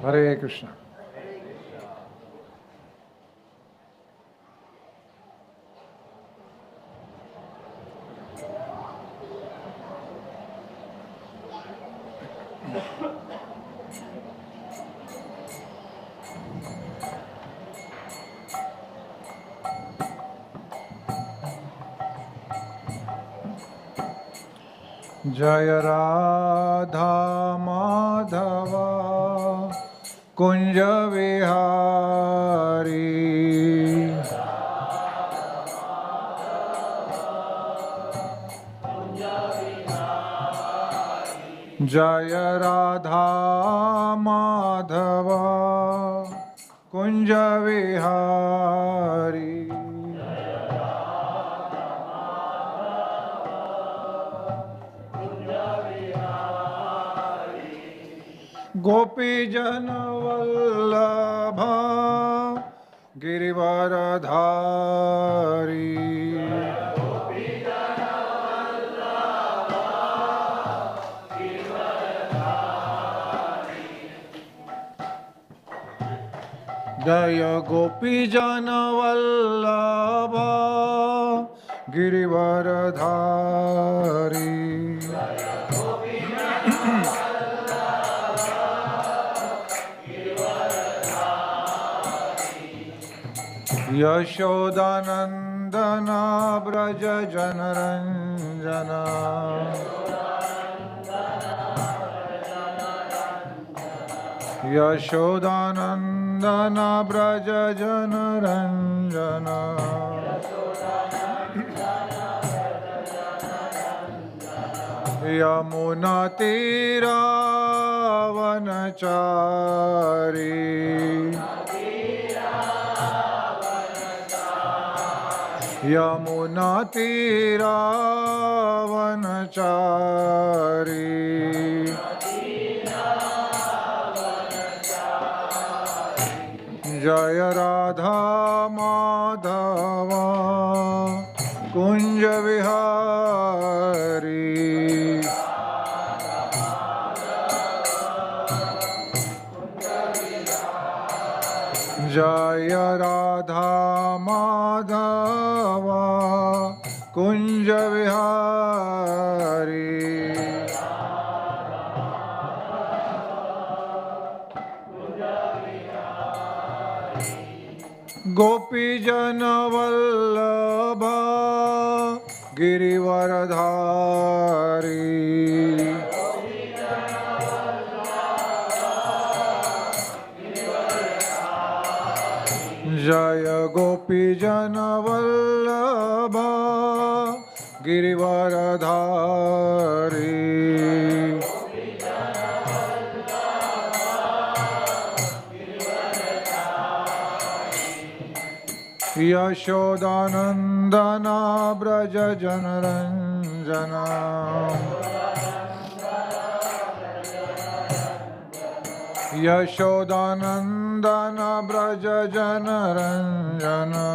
Hare Krishna. Jaya Radha Madhava Kunja Vihari Jaya Radha Madhava Kunja Vihari Gopi Jana Vallabha Girivaradhari Jaya Gopi Jana Vallabha Girivaradhari Yashodanandana Braja Janaranjana Yashodanandana Braja Janaranjana Yamuna Tira Vanachari Yamuna Tira Vanachari Jaya Radha Madhava Kunja Vihari Jaya Radha Madhava Kunja Vihari Gopi Jana Vallabha Girivaradhari Jaya Gopi Jana Vallabha Girivaradhari Yashodanandana Braja Janaranjana Yashodanandana Braja Janaranjana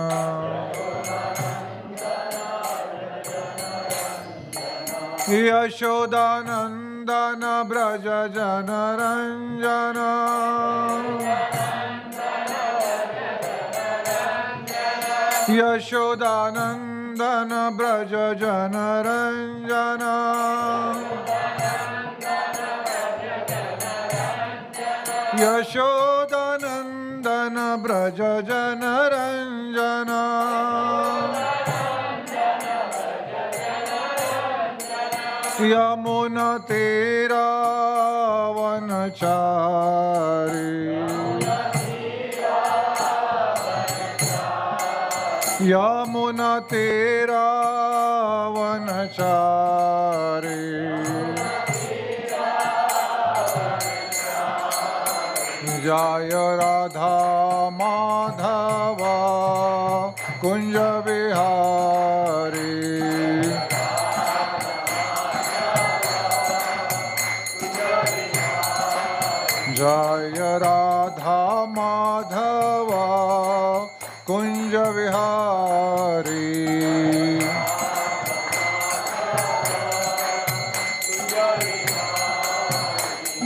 Yashodanandana Braja Janaranjana Yashodanandana Braja Janaranjana Yashodanandana Braja Janaranjana Yamuna Tira Vanachari Yamuna Tira Vanachari Jaya Radha Madhava Kunja Vihari Jaya Radha Madhava Kunja Vihari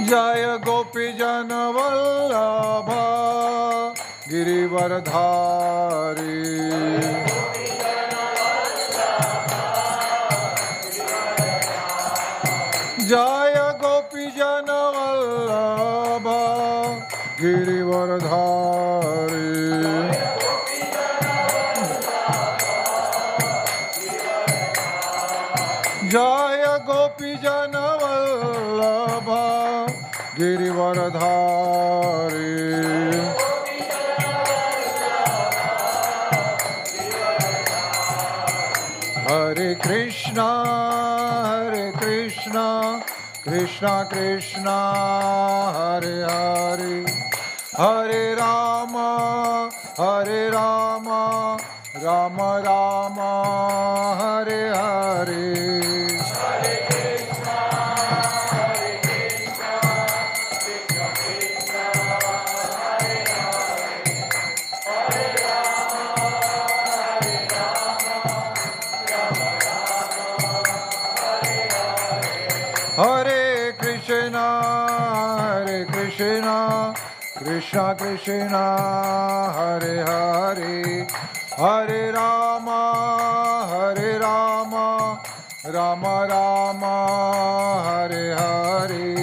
जय गोपी जन वल्लभ गिरिवरधारी जय गोपी जन वल्लभ गिरिवरधारी जय गोपी जन वल्लभ गिरिवरधारी हरे कृष्णा कृष्णा कृष्णा हरे हरे हरे राम राम राम हरे हरे हरे कृष्णा कृष्णा कृष्णा हरे हरे हरे राम राम राम हरे हरे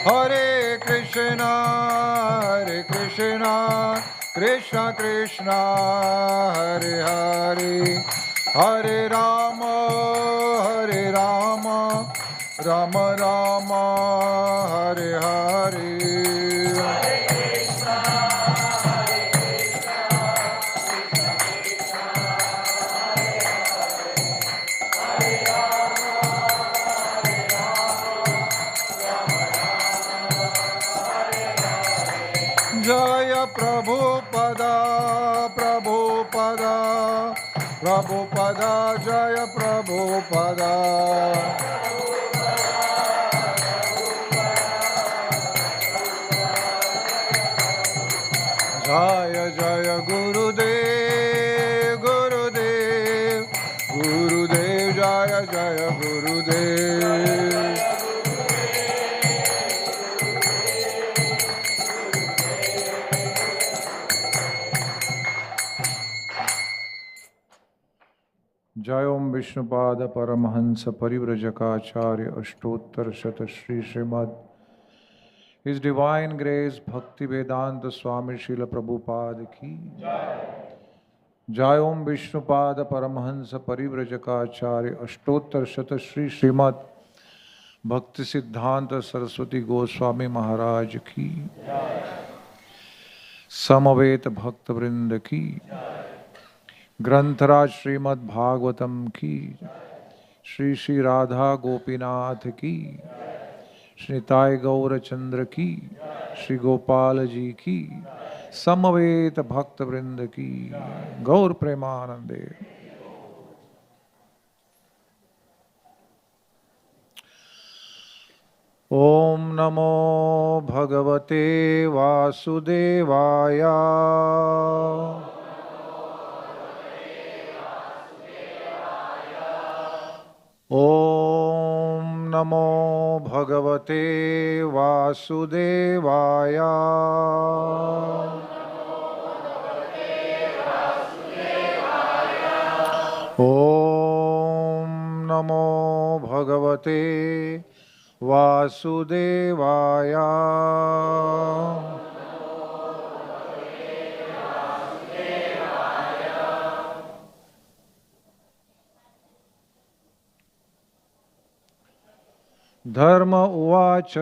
हरे कृष्णा कृष्णा कृष्णा हरे हरे हरे राम राम राम हरे हरे जय प्रभुपदा जय प्रभुपदा जय जय गुरुदेव जय जय गुरुदेव जय ओम विष्णुपाद परमहंस परिव्रजकाचार्य अष्टोत्तर शत Shri Shrimad His Divine Grace Bhakti Vedanta Swami Srila Prabhupada की जय ओम विष्णुपाद परमहंस परिव्रजकाचार्य अष्टोत्तर शत श्री श्रीमद भक्ति सिद्धांत सरस्वती गोस्वामी महाराज की समवेत भक्त वृंद की ग्रंथराज श्रीमद् भागवतम की श्री श्री राधा गोपीनाथ की श्री ताई गौरचंद्र की श्री गोपाल जी की समवेत भक्त वृंद की गौर प्रेमानंदे। ओम नमो भगवते वासुदेवाय ओम नमो भगवते वासुदेवाय ओम नमो भगवते वासुदेवाय धर्म उवाच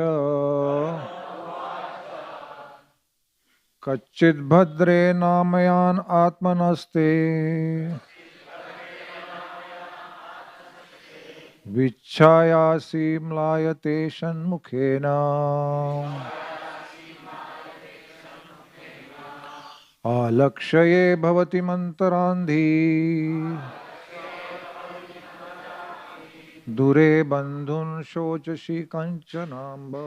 कच्चिद् भद्रे नामयान् आत्मनस्ते विच्छायासि म्लायते षण्मुखेन आलक्ष्ये भवति मन्तरान्धी Dure bandhun shochashi kanchanamba.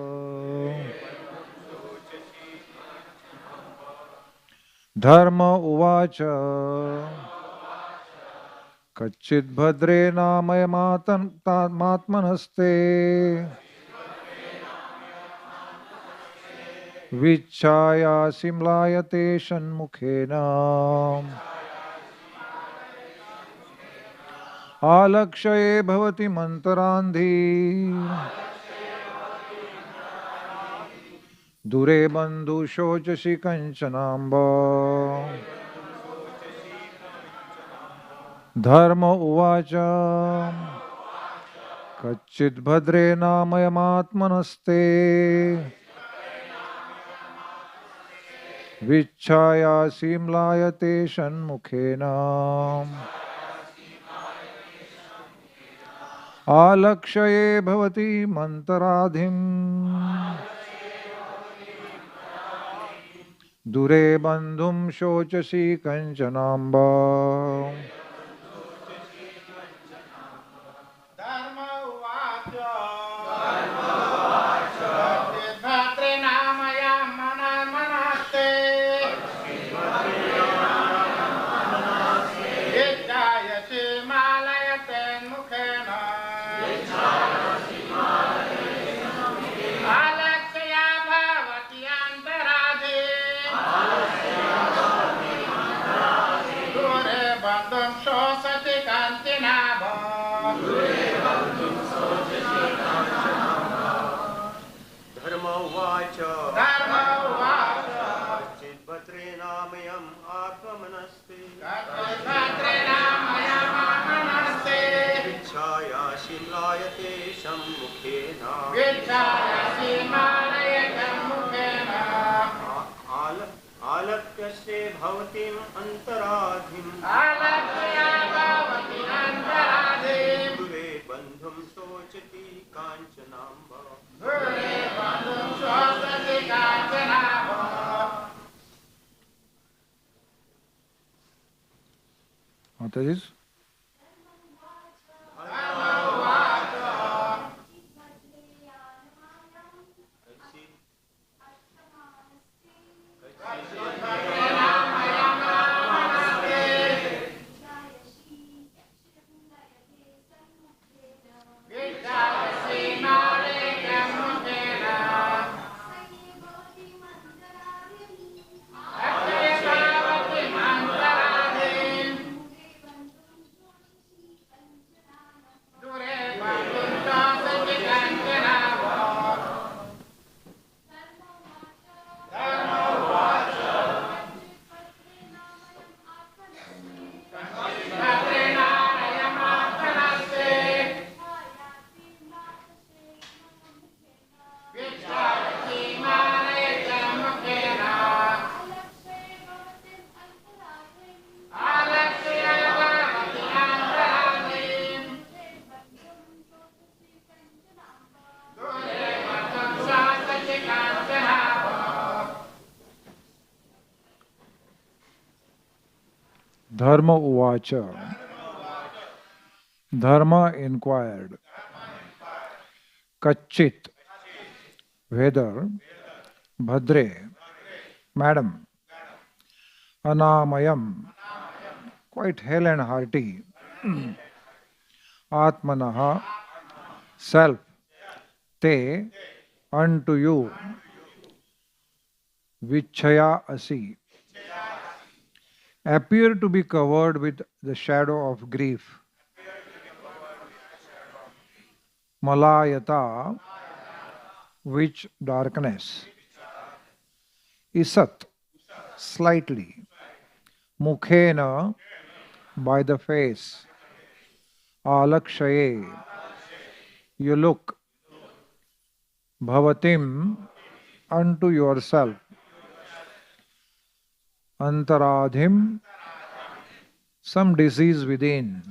Dharma uvacha. Kachit bhadre namaya matmanaste. Vichaya simlayate shanmukhena. Alakshaye bhavati mantarandhi. Dure bandhu shochashi kanchanamba. Dharma uvacha. Kachit bhadre namayam Vichaya simlayate shanmukhena. Alakshaye bhavati mantaradhim. Dure bandhum shochasi kanchanamba. आलक्ष्ये भवतीम् अन्तराधिम् दुरे बन्धुं शोचति काञ्चनाम्बा Mataji's. Dharma uvacha. Dharma inquired. Kachit, whether, Bhadre, madam, Anamayam, quite hale and hearty, Atmanaha, self, Te, unto you, Vichaya asi, appear to be covered with the shadow of grief. Malayata, which darkness. Isat, slightly. Mukhena, by the face. Alakshaye, you look. Bhavatim, unto yourself. Antaradhim, some disease within.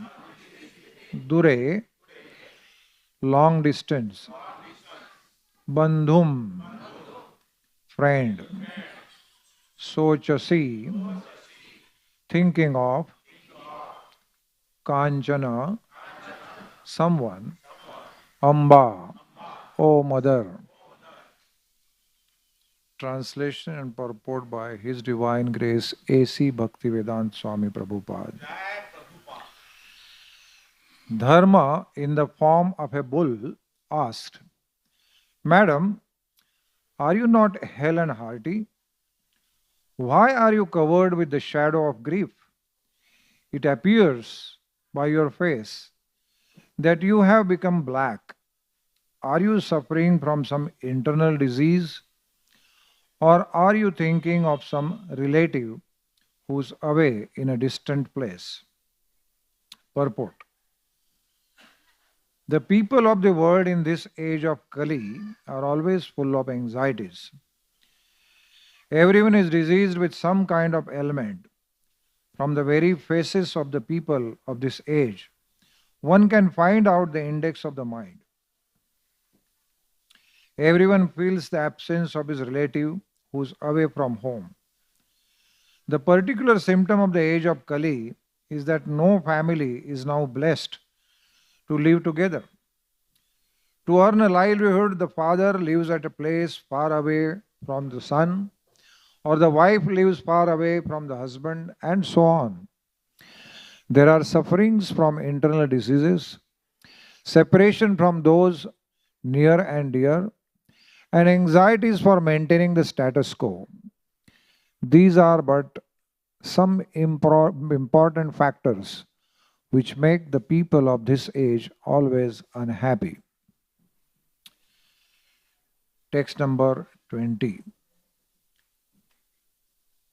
Dure, long distance. Bandhum, friend. Sochasi, thinking of. Kanchana, someone. Amba, O Mother. Translation and purport by His Divine Grace A.C. Bhaktivedanta Swami Prabhupada. Dharma, in the form of a bull, asked, Madam, are you not hale and hearty? Why are you covered with the shadow of grief? It appears by your face that you have become black. Are you suffering from some internal disease? Or are you thinking of some relative who's away in a distant place? Purport. The people of the world in this age of Kali are always full of anxieties. Everyone is diseased with some kind of ailment. From the very faces of the people of this age, one can find out the index of the mind. Everyone feels the absence of his relative who is away from home. The particular symptom of the age of Kali is that no family is now blessed to live together. To earn a livelihood, the father lives at a place far away from the son, or the wife lives far away from the husband, and so on. There are sufferings from internal diseases, separation from those near and dear, and anxieties for maintaining the status quo. These are but some important factors which make the people of this age always unhappy. Text number 20.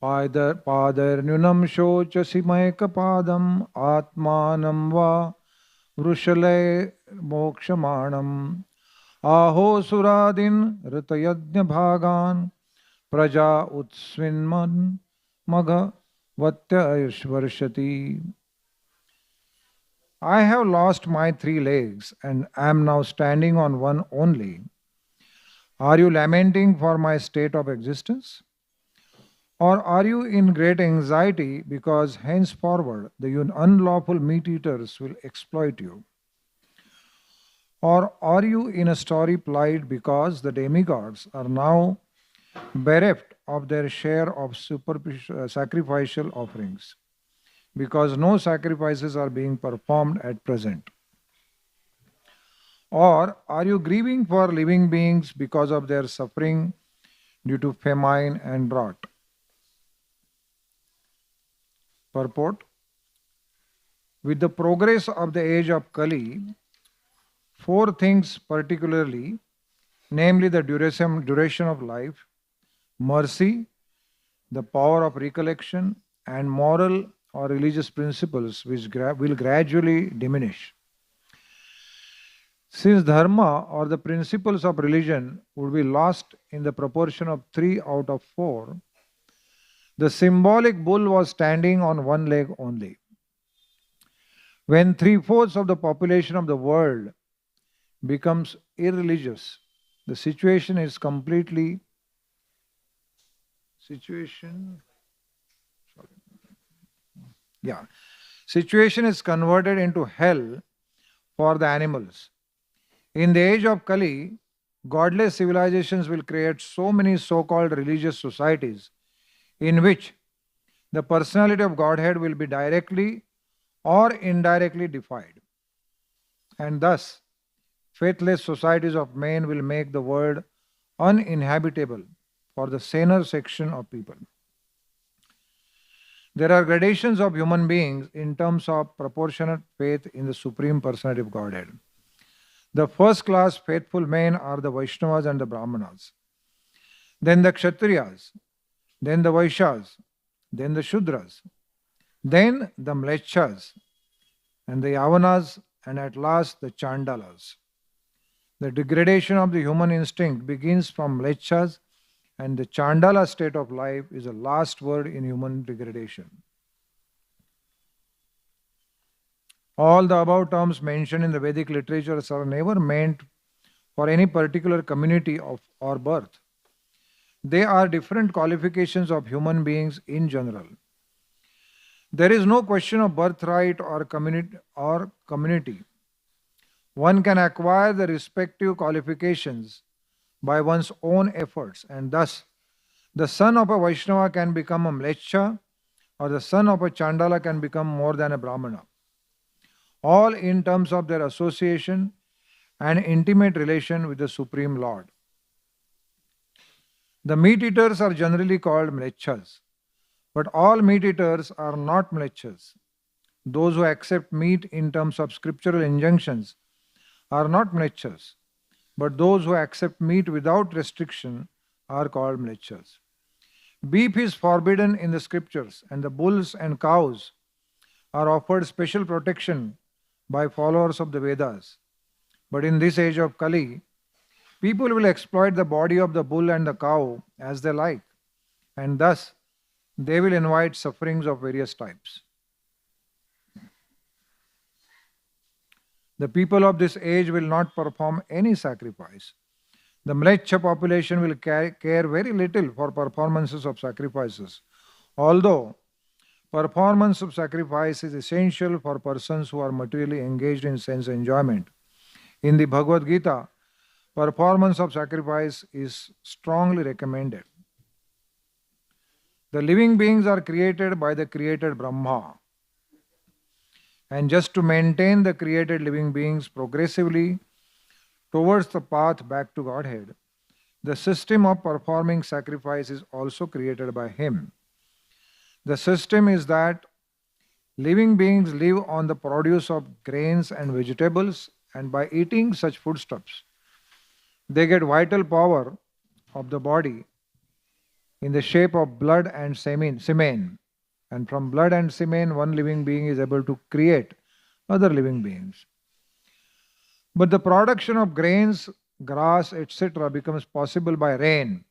Padarnyunam shochasi maikapadam atmanam va vrushalay mokshamanam aho suradin ritayajna bhagan praja utsvinman magha vatya ishvarshati. I have lost my 3 legs and am now standing on one only. Are you lamenting for my state of existence? Or are you in great anxiety because henceforward the unlawful meat eaters will exploit you? Or are you in a sorry plight because the demigods are now bereft of their share of sacrificial offerings, because no sacrifices are being performed at present? Or are you grieving for living beings because of their suffering due to famine and drought? Purport. With the progress of the age of Kali, 4 things particularly, namely the duration of life, mercy, the power of recollection, and moral or religious principles which will gradually diminish. Since dharma or the principles of religion would be lost in the proportion of 3 out of 4, the symbolic bull was standing on one leg only. When 3/4 of the population of the world becomes irreligious, the situation is converted into hell for the animals. In the age of Kali, godless civilizations will create so many so-called religious societies in which the personality of Godhead will be directly or indirectly defied. And thus, faithless societies of men will make the world uninhabitable for the saner section of people. There are gradations of human beings in terms of proportionate faith in the Supreme Personality of Godhead. The first class faithful men are the Vaishnavas and the Brahmanas, then the Kshatriyas, then the Vaishyas, then the Shudras, then the Mlechas, and the Yavanas, and at last the Chandalas. The degradation of the human instinct begins from Mlechas, and the Chandala state of life is the last word in human degradation. All the above terms mentioned in the Vedic literature are never meant for any particular community or birth. They are different qualifications of human beings in general. There is no question of birthright or community. One can acquire the respective qualifications by one's own efforts, and thus the son of a Vaishnava can become a Mlecha, or the son of a Chandala can become more than a Brahmana, all in terms of their association and intimate relation with the Supreme Lord. The meat eaters are generally called Mlechas, but all meat eaters are not Mlechas. Those who accept meat in terms of scriptural injunctions are not Mlechas, but those who accept meat without restriction are called Mlechas. Beef is forbidden in the scriptures, and the bulls and cows are offered special protection by followers of the Vedas. But in this age of Kali, people will exploit the body of the bull and the cow as they like, and thus they will invite sufferings of various types. The people of this age will not perform any sacrifice. The Mlecha population will care very little for performances of sacrifices, although performance of sacrifice is essential for persons who are materially engaged in sense enjoyment. In the Bhagavad Gita, performance of sacrifice is strongly recommended. The living beings are created by the created Brahma. And just to maintain the created living beings progressively towards the path back to Godhead, the system of performing sacrifice is also created by Him. The system is that living beings live on the produce of grains and vegetables, and by eating such foodstuffs, they get vital power of the body in the shape of blood and semen. And from blood and semen, one living being is able to create other living beings. But the production of grains, grass, etc. becomes possible by rain,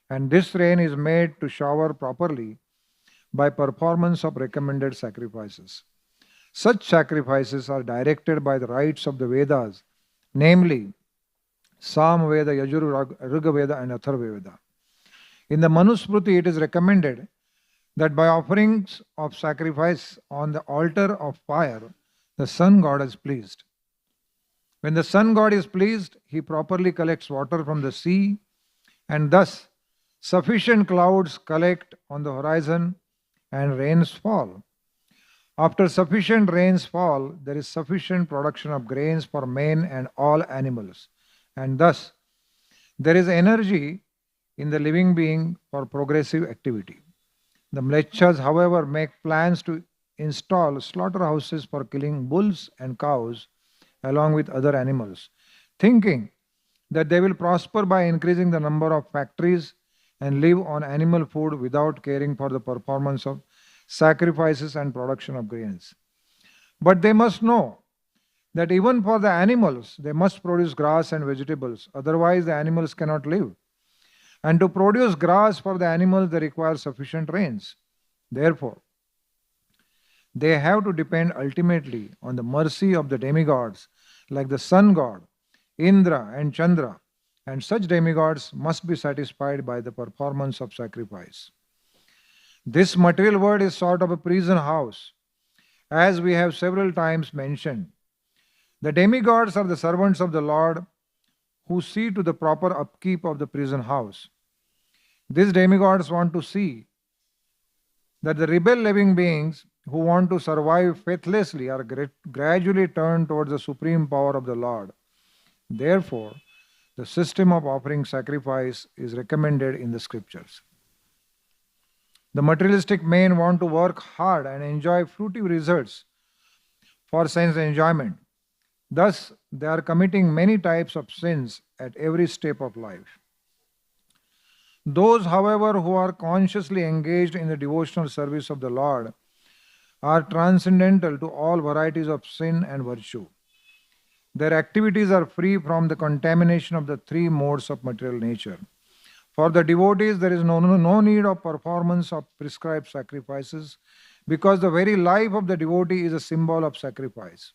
and this rain is made to shower properly by performance of recommended sacrifices. Such sacrifices are directed by the rites of the Vedas, namely Sam Veda, Yajur Veda, and Atharva Veda. In the Manusmriti, it is recommended that by offerings of sacrifice on the altar of fire, the sun god is pleased. When the sun god is pleased, he properly collects water from the sea, and thus sufficient clouds collect on the horizon and rains fall. After sufficient rains fall, there is sufficient production of grains for men and all animals, and thus there is energy in the living being for progressive activity. The Mlechas, however, make plans to install slaughterhouses for killing bulls and cows along with other animals, thinking that they will prosper by increasing the number of factories and live on animal food without caring for the performance of sacrifices and production of grains. But they must know that even for the animals, they must produce grass and vegetables, otherwise the animals cannot live. And to produce grass for the animals, they require sufficient rains. Therefore, they have to depend ultimately on the mercy of the demigods like the sun god, Indra, and Chandra, and such demigods must be satisfied by the performance of sacrifice. This material world is sort of a prison house, as we have several times mentioned. The demigods are the servants of the Lord who see to the proper upkeep of the prison house. These demigods want to see that the rebel living beings who want to survive faithlessly are gradually turned towards the supreme power of the Lord. Therefore, the system of offering sacrifice is recommended in the scriptures. The materialistic men want to work hard and enjoy fruitive results for sense enjoyment. Thus, they are committing many types of sins at every step of life. Those, however, who are consciously engaged in the devotional service of the Lord are transcendental to all varieties of sin and virtue. Their activities are free from the contamination of the three modes of material nature. For the devotees, there is no need of performance of prescribed sacrifices, because the very life of the devotee is a symbol of sacrifice.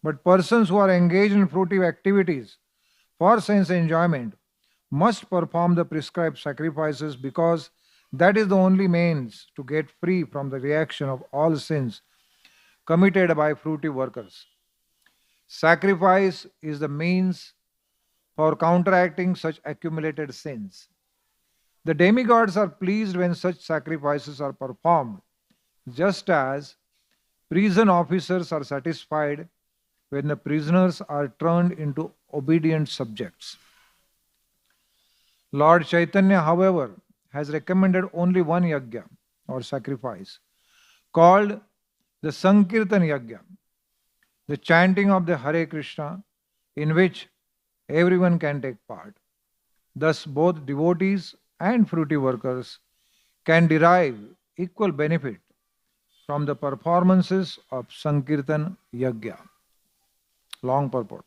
But persons who are engaged in fruitive activities for sense enjoyment must perform the prescribed sacrifices, because that is the only means to get free from the reaction of all sins committed by fruitive workers. Sacrifice is the means for counteracting such accumulated sins. The demigods are pleased when such sacrifices are performed, just as prison officers are satisfied when the prisoners are turned into obedient subjects. Lord Chaitanya, however, has recommended only one yajna or sacrifice called the Sankirtan Yajna, the chanting of the Hare Krishna, in which everyone can take part. Thus, both devotees and fruity workers can derive equal benefit from the performances of Sankirtan Yajna. Long purport.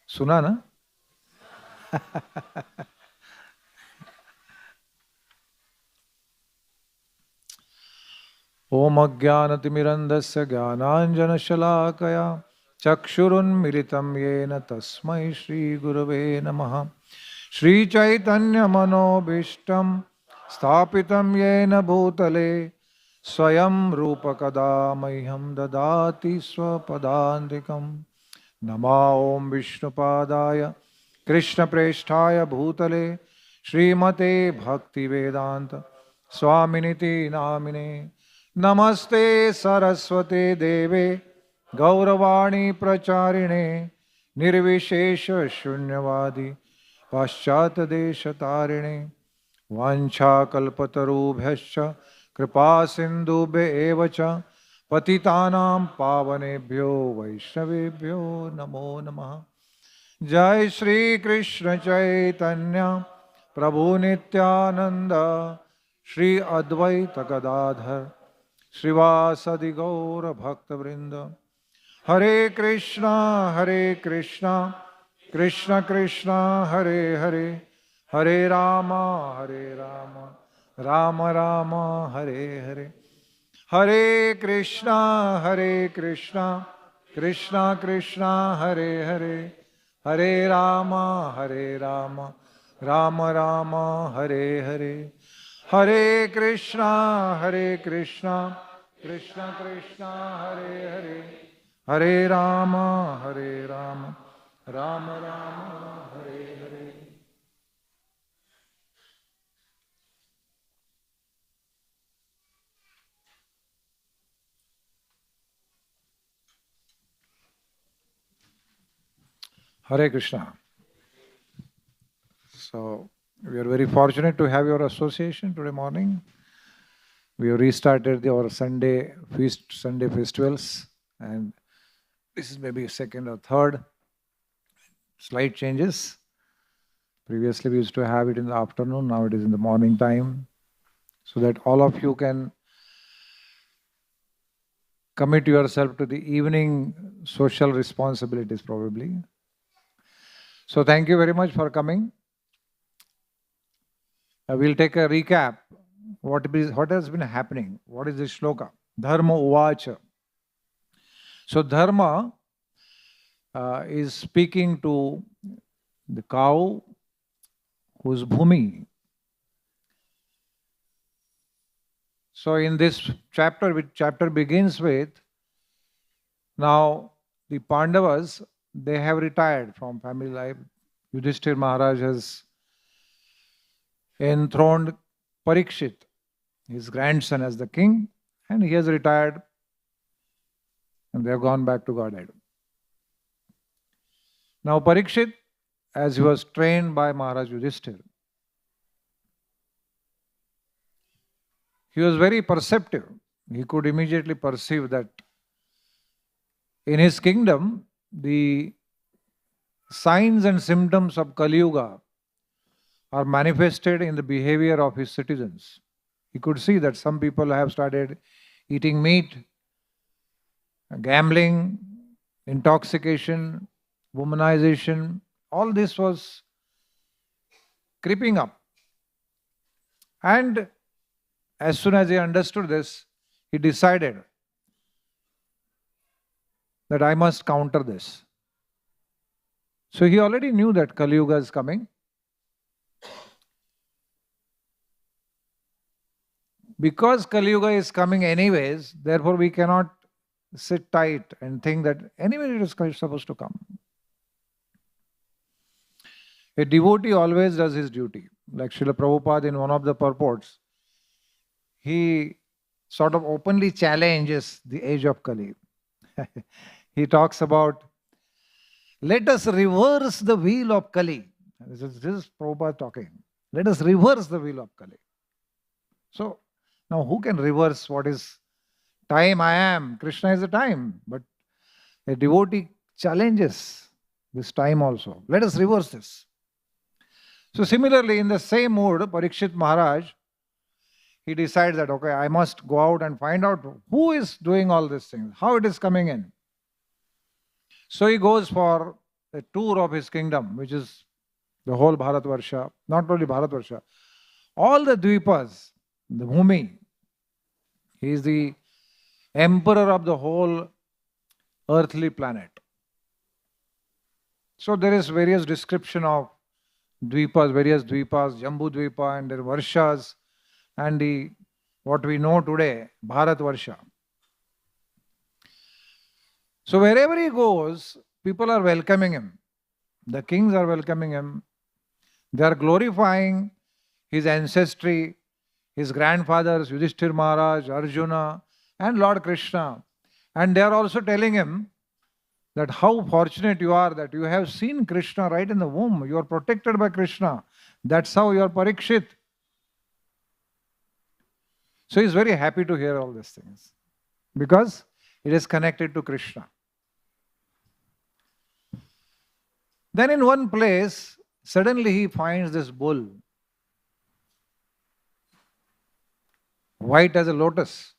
Suna na? Om Ajnanatimirandasya Jnananjanashalakaya Chakshurunmilitam Yena Tasmai Shri Gurave Namaha Shri Chaitanya Manobishtam Sthapitam Yena Bhutale Swayam Rupakada Mayham Dadati Swapadandikam Nama Om Vishnupadaya Krishna Presthaya Bhutale Srimate Bhakti Vedanta Swaminiti Namine Namaste Saraswate Deve Gauravani Pracharine Nirvishesha Shunyavadi Paschata Deshatarine Vancha Kalpatarubhyascha Kripa Sindhubhe Evacha Patitanam Pavanebhyo Vaishnavebhyo Namo Namaha Jai Shri Krishna Chaitanya Prabhu Nityananda Shri Advaita Gadadhar Srivasadi Gaura Bhakta Vrinda Hare Krishna Krishna Krishna Hare Hare Hare Rama Rama Rama Hare Hare Hare Krishna Krishna Krishna Hare Hare Hare Rama Rama Rama Hare Hare Hare Krishna Krishna Krishna Hare Hare Hare Rama Rama Rama Hare Hare. Hare Krishna. So, we are very fortunate to have your association today morning. We have restarted our Sunday festivals, and this is maybe second or third. Slight changes. Previously, we used to have it in the afternoon. Now it is in the morning time, so that all of you can commit yourself to the evening social responsibilities, probably. So, thank you very much for coming. We'll take a recap. What has been happening? What is this shloka? Dharma uvacha. So Dharma is speaking to the cow whose bhumi. So in this chapter, which chapter begins with, now the Pandavas, they have retired from family life. Yudhishthir Maharaj has enthroned Parikshit, his grandson, as the king, and he has retired, and they have gone back to Godhead. Now Parikshit, as he was trained by Maharaj Yudhishthir, he was very perceptive. He could immediately perceive that in his kingdom, the signs and symptoms of Kali Yuga are manifested in the behavior of his citizens. He could see that some people have started eating meat, gambling, intoxication, womanization. All this was creeping up. And as soon as he understood this, he decided that I must counter this. So he already knew that Kali Yuga is coming. Because Kali Yuga is coming anyways, therefore we cannot sit tight and think that anyway it is supposed to come. A devotee always does his duty. Like Srila Prabhupada in one of the purports, he sort of openly challenges the age of Kali. He talks about, let us reverse the wheel of Kali. This is Prabhupada talking. Let us reverse the wheel of Kali. So, now who can reverse what is time I am? Krishna is the time. But a devotee challenges this time also. Let us reverse this. So similarly, in the same mood, Parikshit Maharaj, he decides that, okay, I must go out and find out who is doing all these things, how it is coming in. So he goes for a tour of his kingdom, which is the whole Bharatvarsha, not only Bharatvarsha, all the Dvipas, the Bhumi. He is the emperor of the whole earthly planet. So there is various description of Dvipas, various Dvipas, Jambu Dvipa and their Varshas, and the what we know today, Bharatvarsha. So wherever he goes, people are welcoming him. The kings are welcoming him. They are glorifying his ancestry, his grandfathers, Yudhishthir Maharaj, Arjuna, and Lord Krishna. And they are also telling him that how fortunate you are that you have seen Krishna right in the womb. You are protected by Krishna. That's how you are Parikshit. So he is very happy to hear all these things because it is connected to Krishna. Then in one place, suddenly he finds this bull, white as a lotus.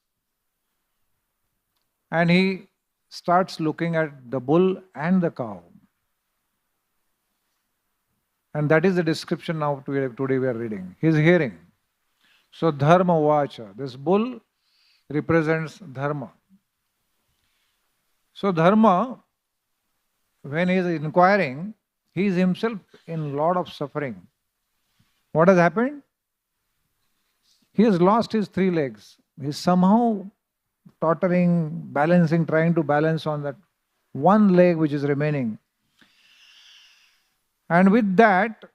And he starts looking at the bull and the cow. And that is the description now today we are reading. He is hearing. So Dharma Vacha, this bull represents Dharma. So Dharma, when he is inquiring, he is himself in a lot of suffering. What has happened? He has lost his 3 legs. He is somehow tottering, balancing, trying to balance on that one leg which is remaining. And with that,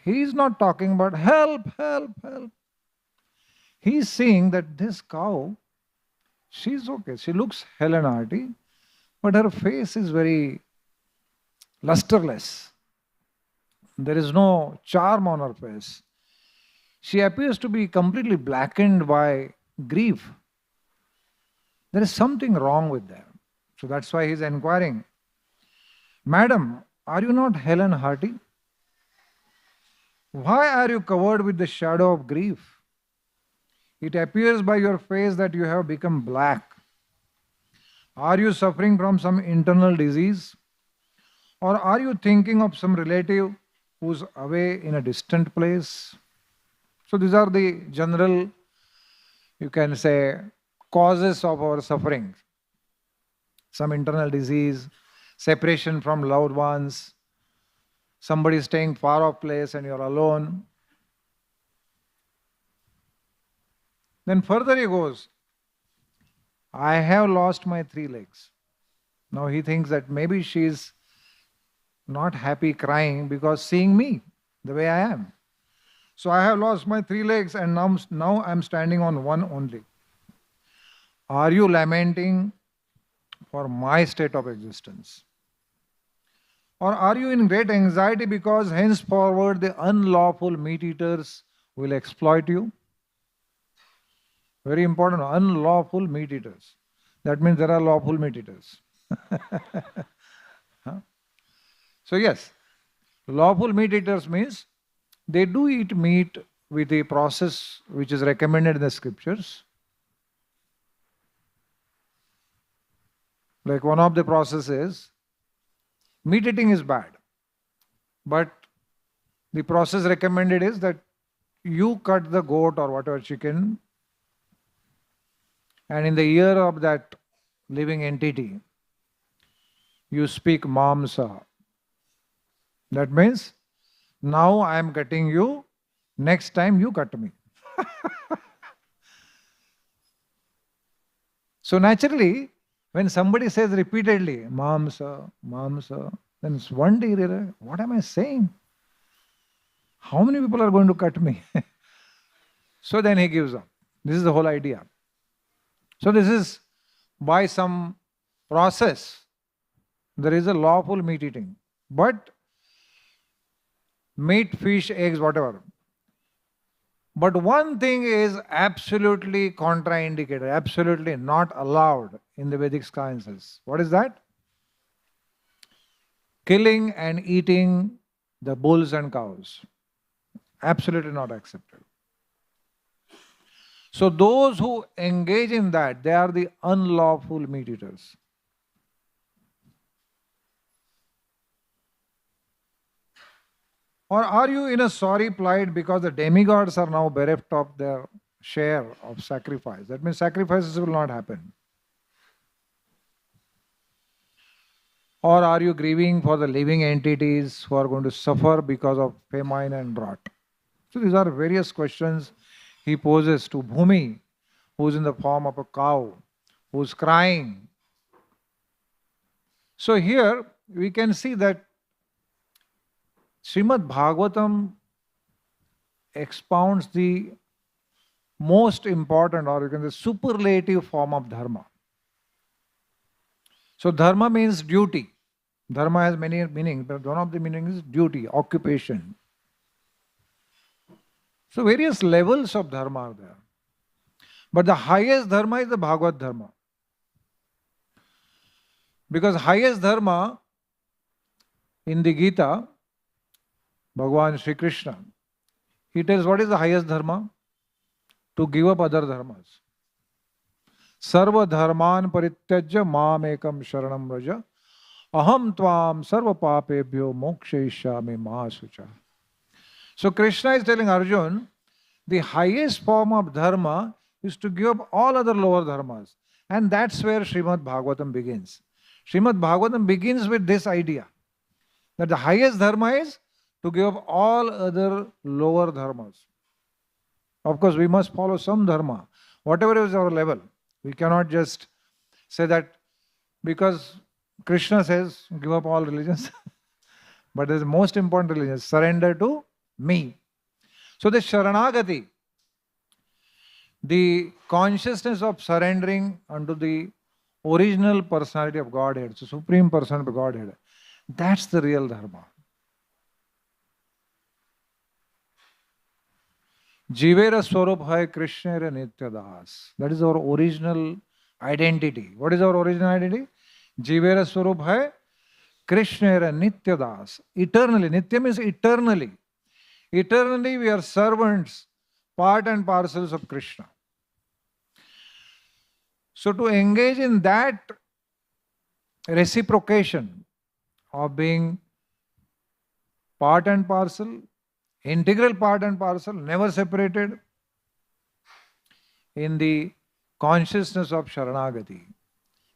he is not talking about help, help, help. He is seeing that this cow, she is okay. She looks hale and hearty, but her face is very lusterless. There is no charm on her face. She appears to be completely blackened by grief. There is something wrong with them. So that's why he is inquiring, Madam, are you not hale and hearty? Why are you covered with the shadow of grief? It appears by your face that you have become black. Are you suffering from some internal disease? Or are you thinking of some relative who's away in a distant place? So these are the general, you can say, causes of our suffering. Some internal disease, separation from loved ones, somebody staying far off place and you're alone. Then further he goes, I have lost my 3 legs. Now he thinks that maybe she's not happy crying because seeing me the way I am. So I have lost my 3 legs and now I'm standing on one only. Are you lamenting for my state of existence? Or are you in great anxiety because henceforward the unlawful meat-eaters will exploit you? Very important, unlawful meat-eaters. That means there are lawful meat-eaters. Huh? So yes, lawful meat-eaters means they do eat meat with a process which is recommended in the scriptures. Like one of the processes, meat eating is bad. But the process recommended is that you cut the goat or whatever chicken, and in the ear of that living entity, you speak mamsa. That means, now I am cutting you, next time you cut me. So naturally, when somebody says repeatedly, Mamsa, Mamsa, then it's one day, what am I saying? How many people are going to cut me? So then he gives up. This is the whole idea. So this is by some process. There is a lawful meat eating. But meat, fish, eggs, whatever. But one thing is absolutely contraindicated, absolutely not allowed in the Vedic sciences. What is that? Killing and eating the bulls and cows. Absolutely not accepted. So those who engage in that, they are the unlawful meat eaters. Or are you in a sorry plight because the demigods are now bereft of their share of sacrifice? That means sacrifices will not happen. Or are you grieving for the living entities who are going to suffer because of famine and drought? So these are various questions he poses to Bhumi, who is in the form of a cow, who is crying. So here we can see that Srimad Bhagavatam expounds the most important, or you can say superlative form of dharma. So dharma means duty. Dharma has many meanings, but one of the meanings is duty, occupation. So various levels of dharma are there. But the highest dharma is the Bhagavad dharma. Because highest dharma in the Gita, Bhagavan Sri Krishna, he tells what is the highest dharma? To give up other dharmas. Sarva dharman parityajya mam ekam sharanam raja aham tvam sarva papebhyo mokshayishyami mahasucha. So Krishna is telling Arjun, the highest form of dharma is to give up all other lower dharmas. And that's where Srimad Bhagavatam begins. Srimad Bhagavatam begins with this idea, that the highest dharma is to give up all other lower dharmas. Of course, we must follow some dharma, whatever is our level. We cannot just say that because Krishna says, give up all religions. But the most important religion is surrender to me. So the Sharanagati, the consciousness of surrendering unto the original personality of Godhead, so Supreme Personality of Godhead, that's the real dharma. Jivera Swarup Hai Krishnera Nityadas. That is our original identity. What is our original identity? Jivera Swarup Hai Krishnera Nityadas. Eternally. Nitya means eternally. Eternally we are servants, part and parcels of Krishna. So to engage in that reciprocation of being part and parcel, integral part and parcel, never separated, in the consciousness of Sharanagati.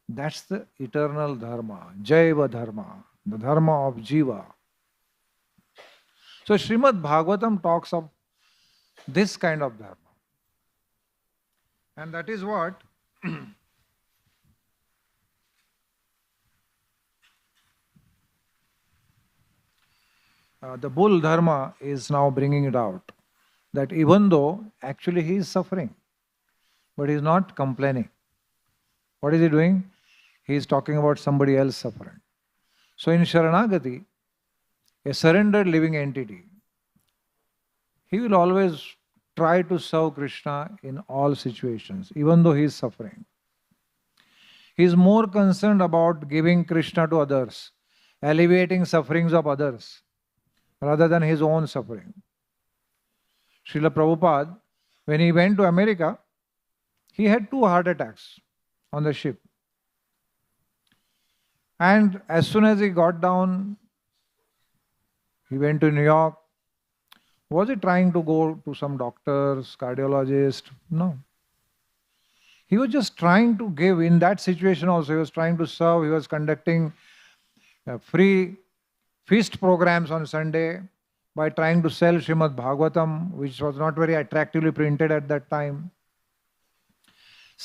That's the eternal dharma, Jaiva dharma, the dharma of Jiva. So Srimad Bhagavatam talks of this kind of dharma. And that is what the bull dharma is now bringing it out. That even though actually he is suffering, but he is not complaining. What is he doing? He is talking about somebody else suffering. So in Sharanagati, a surrendered living entity, he will always try to serve Krishna in all situations, even though he is suffering. He is more concerned about giving Krishna to others, alleviating sufferings of others, rather than his own suffering. Srila Prabhupada, when he went to America, he had 2 heart attacks on the ship. And as soon as he got down, he went to New York. Was he trying to go to some doctors, cardiologist? No. He was just trying to give. In that situation also, he was trying to serve. He was conducting free feast programs on Sunday by trying to sell Srimad Bhagavatam, which was not very attractively printed at that time.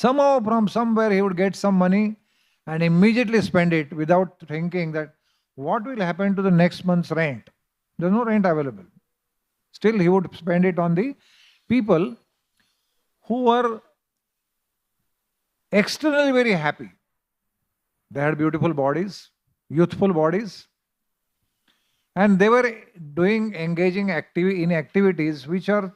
Somehow from somewhere he would get some money and immediately spend it without thinking that what will happen to the next month's rent. There's no rent available. Still he would spend it on the people who were externally very happy. They had beautiful bodies, youthful bodies, and they were engaging in activities which are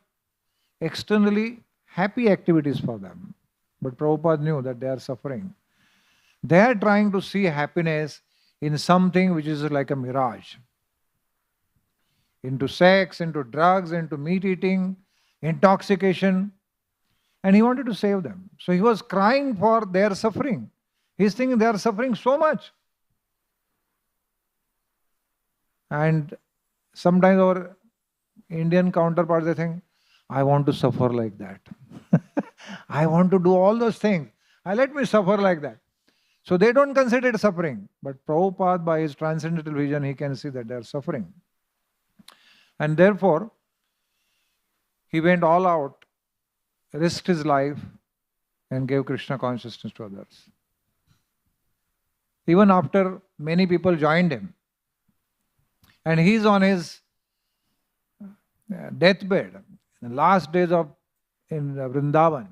externally happy activities for them. But Prabhupada knew that they are suffering. They are trying to see happiness in something which is like a mirage. Into sex, into drugs, into meat eating, intoxication. And he wanted to save them. So he was crying for their suffering. He's thinking they are suffering so much. And sometimes our Indian counterparts, they think, I want to suffer like that. I want to do all those things. Let me suffer like that. So they don't consider it suffering. But Prabhupada, by his transcendental vision, he can see that they are suffering. And therefore, he went all out, risked his life, and gave Krishna consciousness to others. Even after many people joined him, and he's on his deathbed, in the last days in Vrindavan,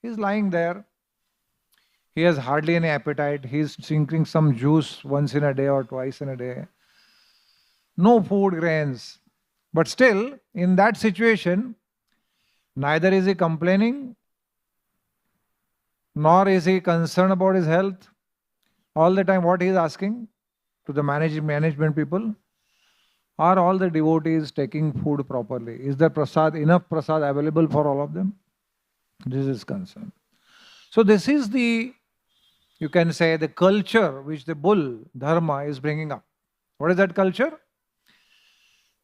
he's lying there. He has hardly any appetite. He's drinking some juice once in a day or twice in a day. No food, grains. But still, in that situation, neither is he complaining, nor is he concerned about his health. All the time, what he is asking to the management people, are all the devotees taking food properly? Is there enough prasad available for all of them? This is concern. So this is you can say, the culture which the bull dharma is bringing up. What is that culture?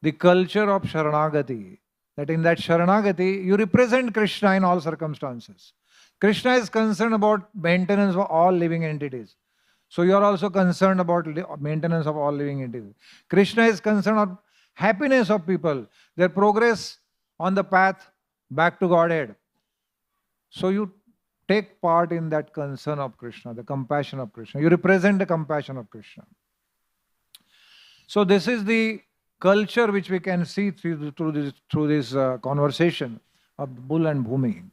The culture of Sharanagati. That in that Sharanagati, you represent Krishna in all circumstances. Krishna is concerned about maintenance of all living entities. So you are also concerned about maintenance of all living entities. Krishna is concerned about happiness of people, their progress on the path back to Godhead. So you take part in that concern of Krishna, the compassion of Krishna. You represent the compassion of Krishna. So this is the culture which we can see through this conversation of bull and bhumi.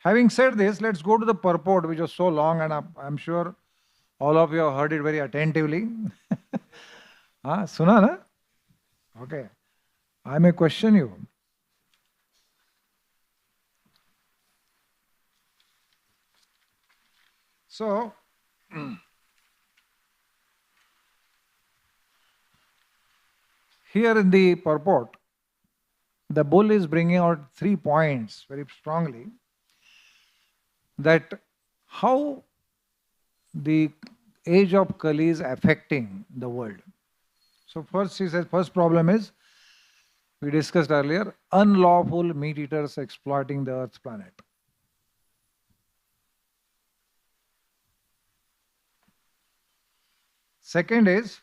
Having said this, let's go to the purport, which was so long, and I'm sure all of you have heard it very attentively. Suna na? Okay. I may question you. So, here in the purport, the bull is bringing out 3 points very strongly, that how the age of Kali is affecting the world. So first he says, first problem is, we discussed earlier, unlawful meat eaters exploiting the earth's planet. Second is,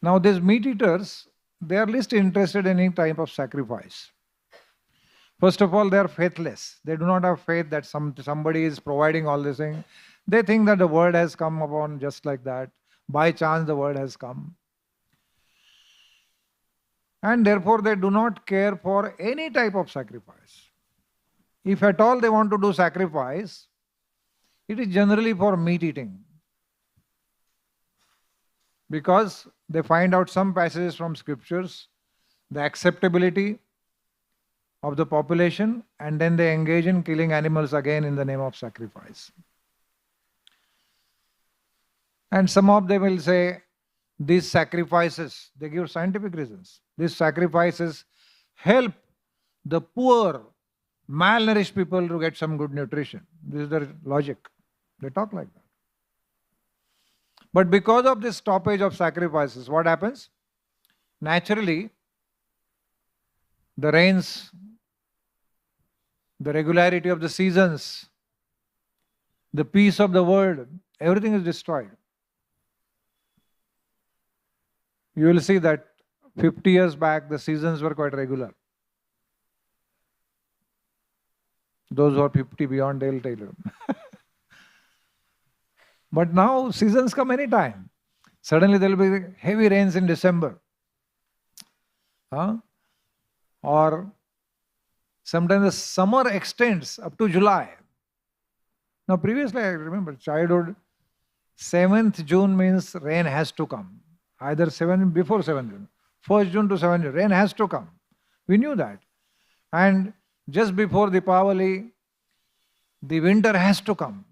now these meat eaters, they are least interested in any type of sacrifice. First of all, they are faithless. They do not have faith that somebody is providing all this thing. They think that the world has come upon just like that. By chance, the world has come. And therefore, they do not care for any type of sacrifice. If at all they want to do sacrifice, it is generally for meat eating. Because they find out some passages from scriptures, the acceptability of the population, and then they engage in killing animals again in the name of sacrifice. And some of them will say, these sacrifices, they give scientific reasons, these sacrifices help the poor, malnourished people to get some good nutrition. This is their logic. They talk like that. But because of this stoppage of sacrifices, what happens? Naturally, the rains, the regularity of the seasons, the peace of the world, everything is destroyed. You will see that 50 years back, the seasons were quite regular. Those who are 50 beyond, they'll tell you. But now seasons come anytime. Suddenly there will be heavy rains in December. Huh? Or sometimes the summer extends up to July. Now previously I remember childhood, 7th June means rain has to come. Either before 7th June. 1st June to 7th June, rain has to come. We knew that. And just before Deepavali, the winter has to come.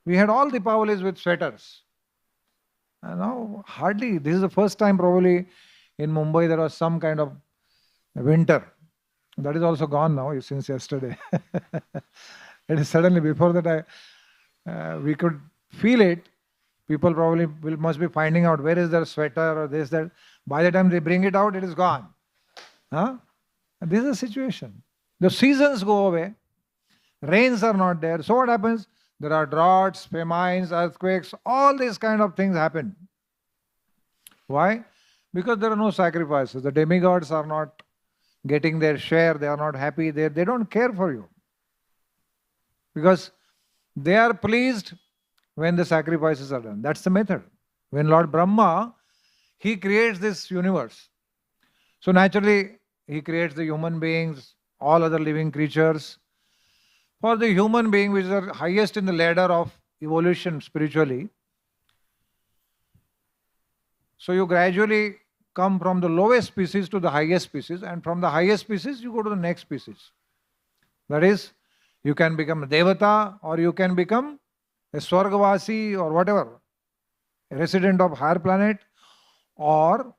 We had all Deepawalis with sweaters. And now hardly, this is the first time probably in Mumbai there was some kind of winter. That is also gone now since yesterday. It is suddenly, before that we could feel it. People probably must be finding out where is their sweater or this, that. By the time they bring it out, it is gone. Huh? And this is the situation. The seasons go away. Rains are not there. So what happens? There are droughts, famines, earthquakes, all these kind of things happen. Why? Because there are no sacrifices. The demigods are not getting their share. They are not happy. They don't care for you. Because they are pleased when the sacrifices are done. That's the method. When Lord Brahma, he creates this universe. So naturally, he creates the human beings, all other living creatures. For the human being, which is the highest in the ladder of evolution spiritually, so you gradually come from the lowest species to the highest species, and from the highest species, you go to the next species. That is, you can become a Devata, or you can become a Swargavasi, or whatever, a resident of higher planet, or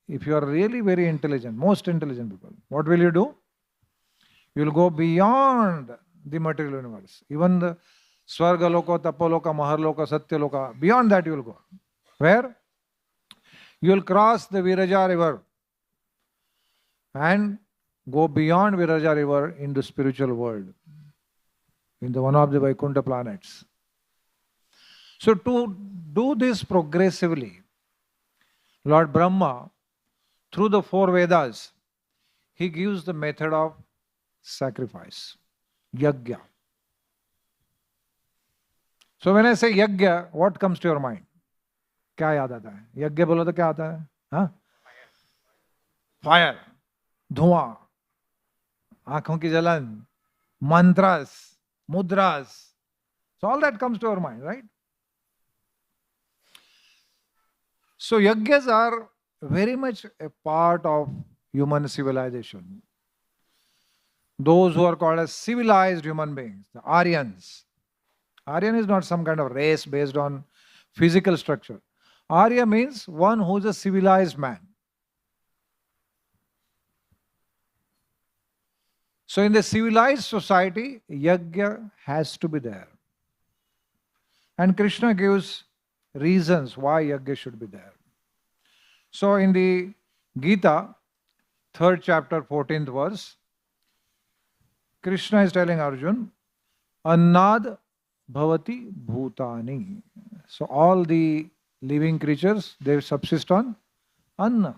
if you are really very intelligent, most intelligent people, what will you do? You will go beyond the material universe. Even the Swargaloka, Tapaloka, Maharloka, Satyaloka, beyond that you will go. Where? You will cross the Viraja river and go beyond Viraja river in the spiritual world, in the one of the Vaikuntha planets. So to do this progressively, Lord Brahma, through the 4 Vedas, he gives the method of sacrifice. Yajya. So when I say Yajya, what comes to your mind? क्या याद आता है? यज्ञ बोलो तो क्या आता है? हाँ? Fire, धुआं, आंखों की जलन, mantras, mudras. So all that comes to our mind, right? So yajnas are very much a part of human civilization. Those who are called as civilized human beings, the Aryans. Aryan is not some kind of race based on physical structure. Arya means one who is a civilized man. So in the civilized society, yajna has to be there. And Krishna gives reasons why yajna should be there. So in the Gita, 3rd chapter, 14th verse, Krishna is telling Arjun, Annad bhavati bhutani. So all the living creatures, they subsist on anna,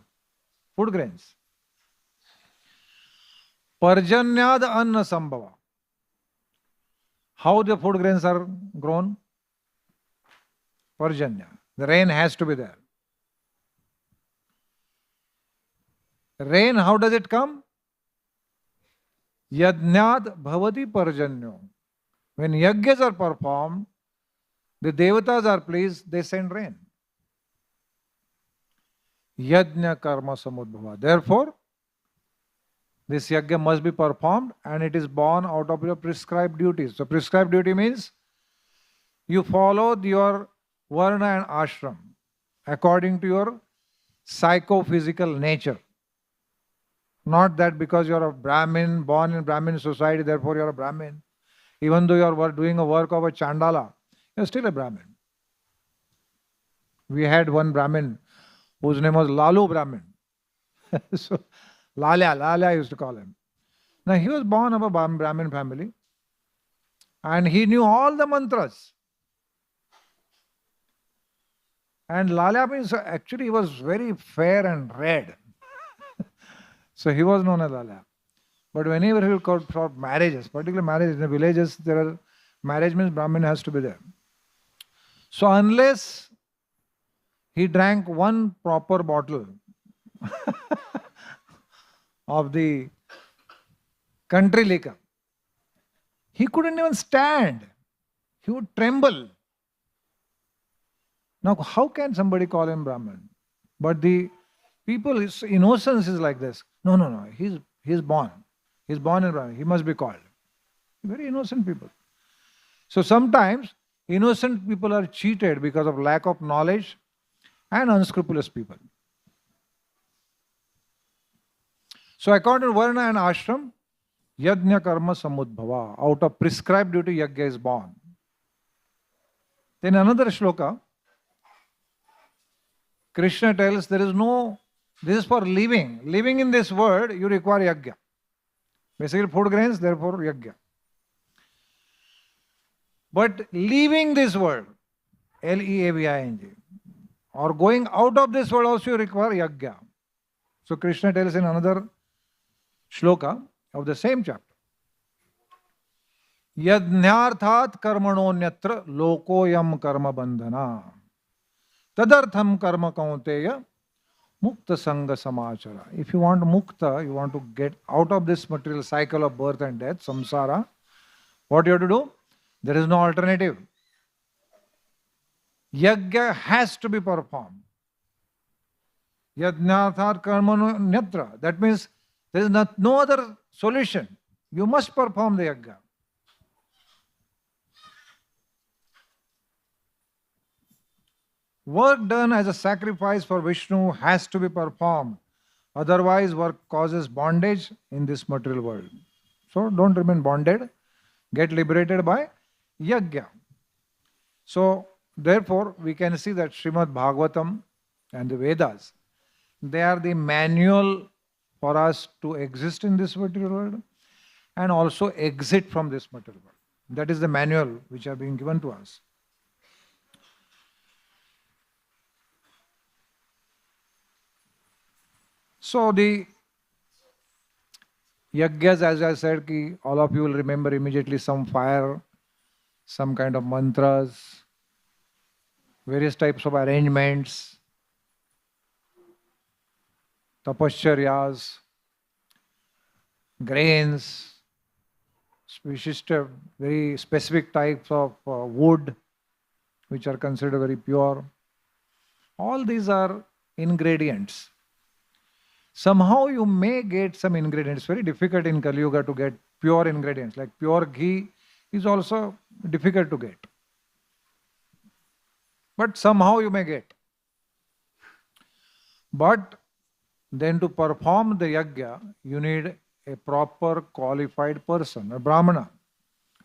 food grains. Parjanyad anna sambhava. How the food grains are grown? Parjanya. The rain has to be there. Rain, how does it come? Yajnad bhavati parjanyo. When yajnas are performed, the devatas are pleased, they send rain. Yajna karma samudbhava. Therefore, this yajna must be performed and it is born out of your prescribed duties. So prescribed duty means you follow your varna and ashram according to your psychophysical nature. Not that because you are a Brahmin, born in Brahmin society, therefore you are a Brahmin. Even though you are doing a work of a Chandala, you are still a Brahmin. We had one Brahmin whose name was Lalu Brahmin. So, Lalya used to call him. Now he was born of a Brahmin family and he knew all the mantras. And Lalya means actually he was very fair and red. So he was known as Lalya. But whenever he will call for marriages, particularly marriage in the villages, there are marriage means Brahmin has to be there. So unless he drank one proper bottle of the country liquor, he couldn't even stand. He would tremble. Now, how can somebody call him Brahman? But the people's innocence is like this. No, no, no. He's born. He's born in Brahman. He must be called. Very innocent people. So sometimes innocent people are cheated because of lack of knowledge and unscrupulous people. So according to Varna and Ashram, Yajna Karma Samudbhava, out of prescribed duty, Yajna is born. Then another shloka, Krishna tells there is no, this is for living. Living in this world, you require Yajna. Basically food grains, therefore Yajna. But leaving this world, Leaving, or going out of this world also you require Yajna. So Krishna tells in another shloka of the same chapter. Yajnarthat karmanonyatra lokoyam karma bandhana. Tadartham karma kaunteya mukta sangha samachara. If you want mukta, you want to get out of this material cycle of birth and death, samsara, what you have to do? There is no alternative. Yajna has to be performed. Yajnarthat karmanonyatra. That means there is no other solution. You must perform the yajna. Work done as a sacrifice for Vishnu has to be performed. Otherwise, work causes bondage in this material world. So don't remain bonded. Get liberated by yajna. So therefore, we can see that Srimad Bhagavatam and the Vedas, they are the manual for us to exist in this material world and also exit from this material world. That is the manual which are being given to us. So the yajnas, as I said, all of you will remember immediately some fire, some kind of mantras, various types of arrangements, tapascharyas, grains, very specific types of wood, which are considered very pure. All these are ingredients. Somehow you may get some ingredients. It's very difficult in Kali Yuga to get pure ingredients. Like pure ghee is also difficult to get. But somehow you may get. But then to perform the yajna, you need a proper qualified person, a brahmana.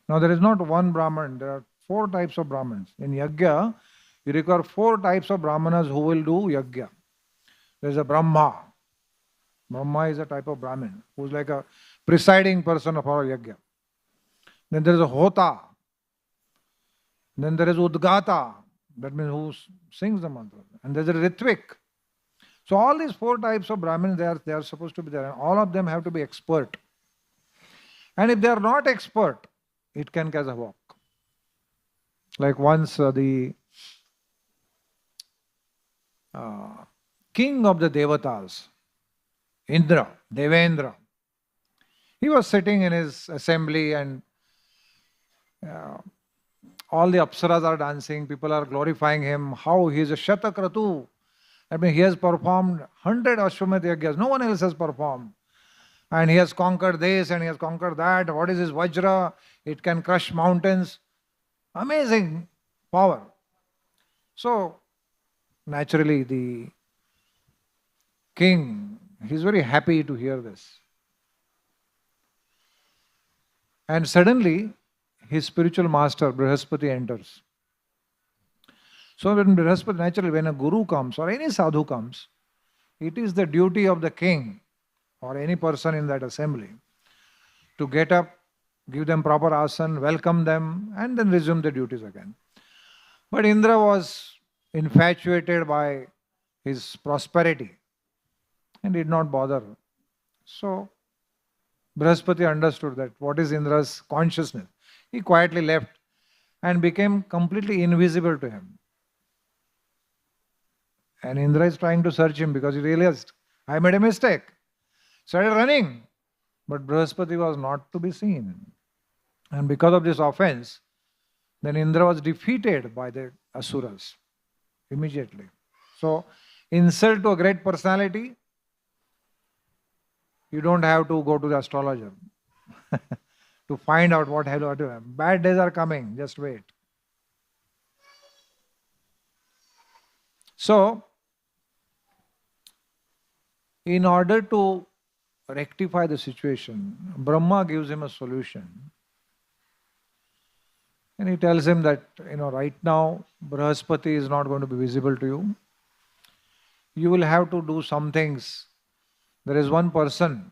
Now there is not one brahman, there are 4 types of brahmins. In yajna, you require 4 types of brahmanas who will do yajna. There is a Brahma. Brahma is a type of Brahmin who is like a presiding person of our yajna. Then there is a Hota. Then there is Udgata. That means who sings the mantra. And there is a Ritvik. So all these 4 types of Brahmins, they are supposed to be there. And all of them have to be expert. And if they are not expert, it can cause havoc. Like once the king of the Devatas, Indra, Devendra, he was sitting in his assembly and all the apsaras are dancing, people are glorifying him, how he is a Shatakratu. I mean, he has performed 100 Ashwamedh Yajnas, no one else has performed. And he has conquered this and he has conquered that. What is his Vajra? It can crush mountains. Amazing power. So, naturally, the king, he is very happy to hear this. And suddenly, his spiritual master, Brihaspati, enters. So when Brihaspati, naturally, when a guru comes or any sadhu comes, it is the duty of the king or any person in that assembly to get up, give them proper asan, welcome them, and then resume their duties again. But Indra was infatuated by his prosperity and did not bother. So Brihaspati understood that what is Indra's consciousness. He quietly left and became completely invisible to him. And Indra is trying to search him because he realized, I made a mistake. Started running. But Brihaspati was not to be seen. And because of this offense, then Indra was defeated by the Asuras immediately. So, insult to a great personality, you don't have to go to the astrologer to find out what hell to do. Bad days are coming, just wait. So, in order to rectify the situation, Brahma gives him a solution. And he tells him that, right now, Brihaspati is not going to be visible to you. You will have to do some things. There is one person,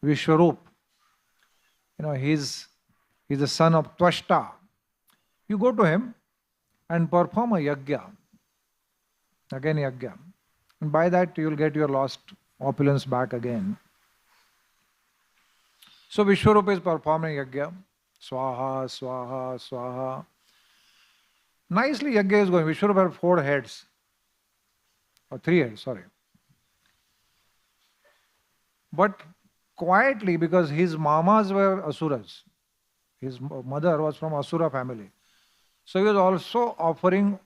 Vishwarup. He's the son of Twashta. You go to him and perform a Yajya. Again Yajya. And by that you will get your lost opulence back again. So Vishwarup is performing Yajya. Swaha, Swaha, Swaha. Nicely Yajna is going. Vishwarup had 4 heads. Or 3 heads, sorry. But quietly, because his mamas were Asuras. His mother was from Asura family. So he was also offering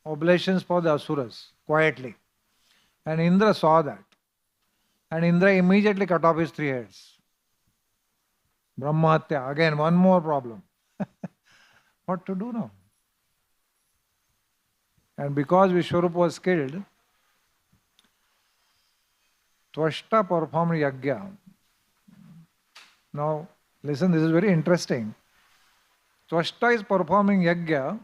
oblations for the Asuras, quietly. And Indra saw that. And Indra immediately cut off his 3 heads. Brahmahatya, again one more problem. What to do now? And because Vishwarup was killed, Twashta performed Yajna. Now, listen, this is very interesting. Twashta is performing Yajna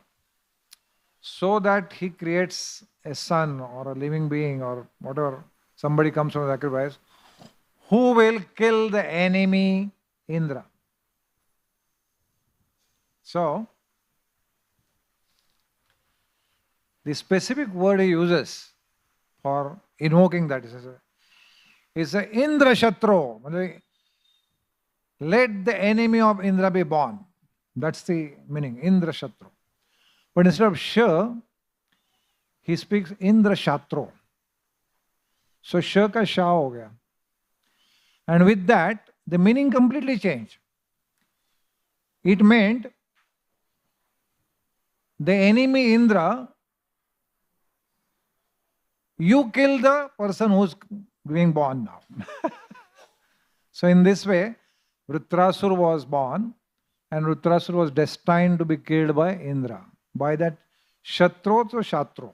so that he creates a son or a living being or whatever, somebody comes from the sacrifice, who will kill the enemy Indra. So, the specific word he uses for invoking that is a Indra Shatru. Let the enemy of Indra be born. That's the meaning, Indra Shatru. But instead of Sha, he speaks Indra Shatru. So Sha ka Sha ho gaya. And with that, the meaning completely changed. It meant the enemy Indra, you kill the person who's being born now. So in this way, Vritrasur was born and Vritrasur was destined to be killed by Indra. By that Shatru to Shatru.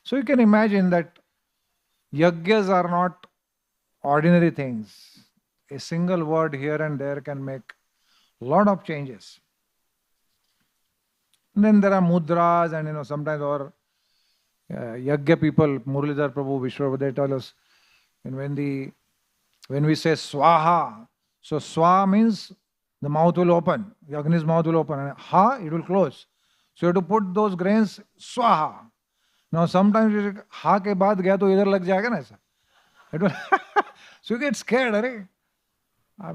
So you can imagine that Yajnas are not ordinary things. A single word here and there can make a lot of changes. And then there are mudras and sometimes our Yajna people, Muralidhar Prabhu, Vishwa, they tell us, and when we say Swaha, so Swa means the mouth will open, Yajna's mouth will open, and Ha, it will close. So you have to put those grains Swaha. Now sometimes Ha ke baad gaya to idhar lag jayega na aisa. It will so you get scared, arey.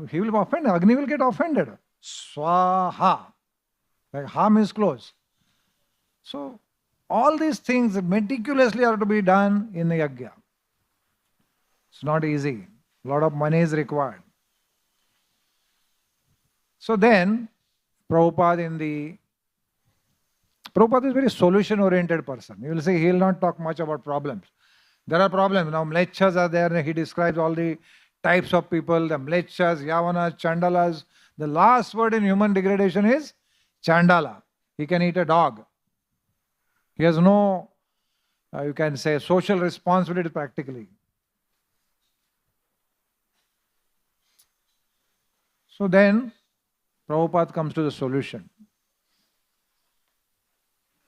He will be offended, Agni will get offended. Swaha. Like Ha means close. So all these things meticulously are to be done in the Yajna. It's not easy. A lot of money is required. So then, Prabhupada is a very solution-oriented person. You will see he will not talk much about problems. There are problems. Now Mlechas are there and he describes all the types of people, the Mlechas, Yavanas, Chandalas. The last word in human degradation is Chandala. He can eat a dog. He has no, you can say, social responsibility practically. So then, Prabhupada comes to the solution.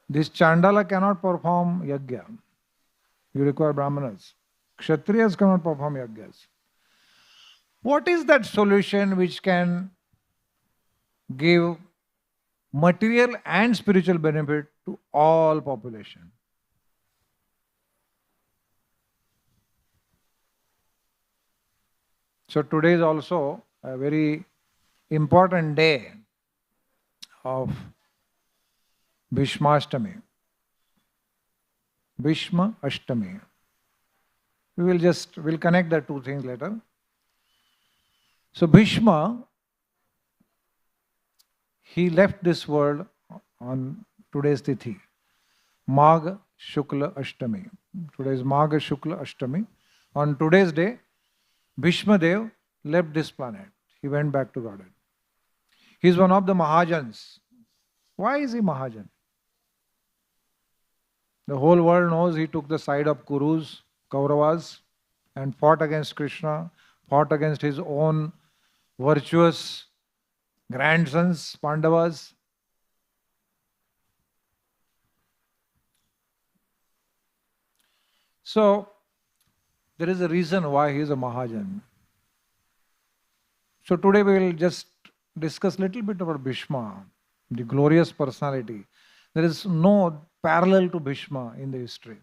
This Chandala cannot perform Yajna. You require Brahmanas. Kshatriyas cannot perform Yajnas. What is that solution which can give material and spiritual benefit to all population? So today is also a very important day of Bhishmashtami. Bhishma Ashtami. We'll connect the two things later. So Bhishma, he left this world on today's Tithi, Magha Shukla Ashtami. Today is Magha Shukla Ashtami. On today's day, Bhishma Dev left this planet. He went back to Godhead. He is one of the Mahajans. Why is he Mahajan? The whole world knows he took the side of Kurus, Kauravas, and fought against Krishna, fought against his own virtuous grandsons, Pandavas. So, there is a reason why he is a Mahajan. So today we will just discuss a little bit about Bhishma, the glorious personality. There is no parallel to Bhishma in the history.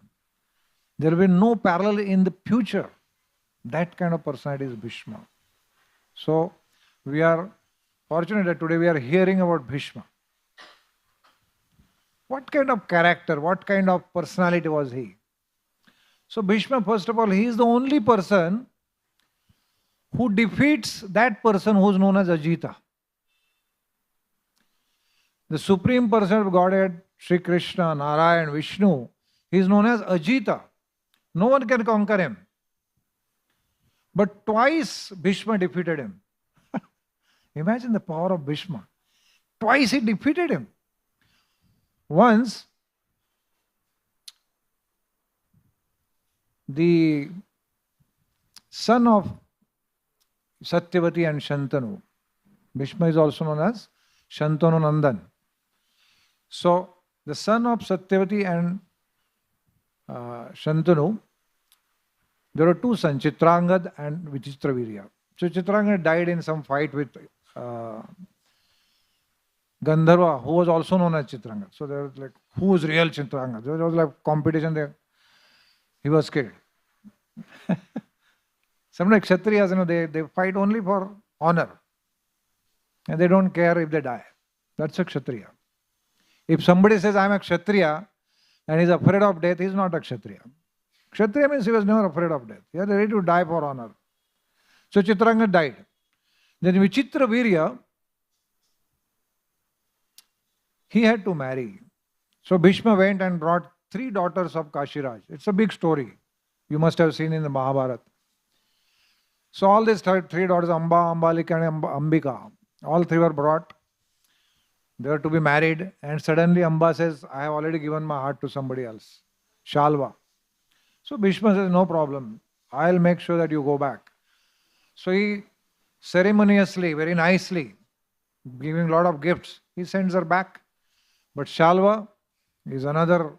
There will be no parallel in the future. That kind of personality is Bhishma. So we are fortunate that today we are hearing about Bhishma. What kind of character, what kind of personality was he? So Bhishma, first of all, he is the only person who defeats that person who is known as Ajita. The Supreme Person of Godhead, Sri Krishna, Narayan, Vishnu, he is known as Ajita. No one can conquer him. But twice Bhishma defeated him. Imagine the power of Bhishma. Twice he defeated him. Once, the son of Satyavati and Shantanu. Bhishma is also known as Shantanu Nandan. So, the son of Satyavati and Shantanu, there were two sons, Chitrangad and Vichitravirya. So, Chitrangad died in some fight with Gandharva, who was also known as Chitrangad. So, there was like, who is real Chitrangad? There was like competition there. He was killed. Some like Kshatriyas, they fight only for honor. And they don't care if they die. That's a Kshatriya. If somebody says, I am a Kshatriya, and is afraid of death, he is not a Kshatriya. Kshatriya means he was never afraid of death. He was ready to die for honor. So Chitrangad died. Then Vichitravirya, he had to marry. So Bhishma went and brought 3 daughters of Kashiraj. It's a big story. You must have seen in the Mahabharata. So all these 3 daughters, Amba, Ambalika and Ambika, all 3 were brought. They were to be married, and suddenly Amba says, I have already given my heart to somebody else, Shalva. So Bhishma says, no problem, I'll make sure that you go back. So he ceremoniously, very nicely, giving a lot of gifts, he sends her back. But Shalva is another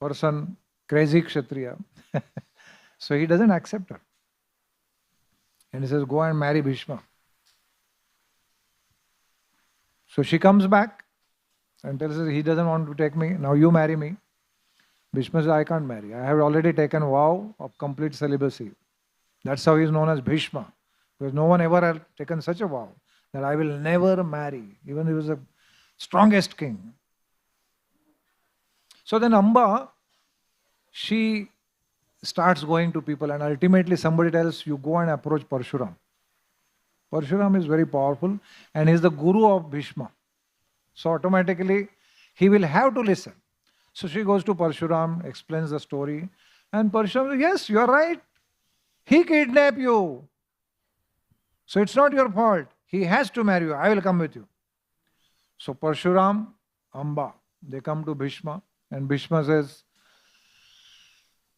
person, crazy Kshatriya. So he doesn't accept her. And he says, go and marry Bhishma. So she comes back and tells us, he doesn't want to take me, now you marry me. Bhishma says, I can't marry. I have already taken vow of complete celibacy. That's how he is known as Bhishma. Because no one ever had taken such a vow that I will never marry, even if he was the strongest king. So then Amba, she starts going to people, and ultimately somebody tells you go and approach Parshuram. Parshuram is very powerful and he is the guru of Bhishma. So automatically he will have to listen. So she goes to Parshuram, explains the story, and Parshuram says, yes, you are right. He kidnapped you. So it's not your fault. He has to marry you. I will come with you. So Parshuram, Amba, they come to Bhishma, and Bhishma says,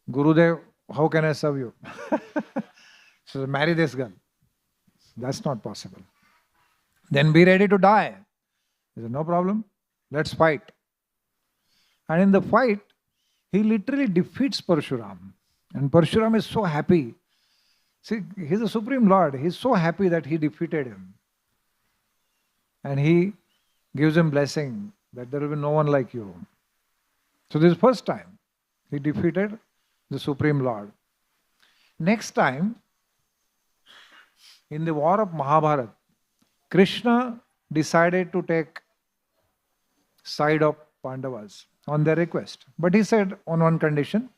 Gurudev, how can I serve you? So marry this girl. That's not possible. Then be ready to die. He said, no problem. Let's fight. And in the fight, he literally defeats Parshuram. And Parshuram is so happy. See, he's the Supreme Lord. He's so happy that he defeated him. And he gives him blessing that there will be no one like you. So this is the first time he defeated the Supreme Lord. Next time, in the war of Mahabharata, Krishna decided to take side of Pandavas on their request. But he said on one condition,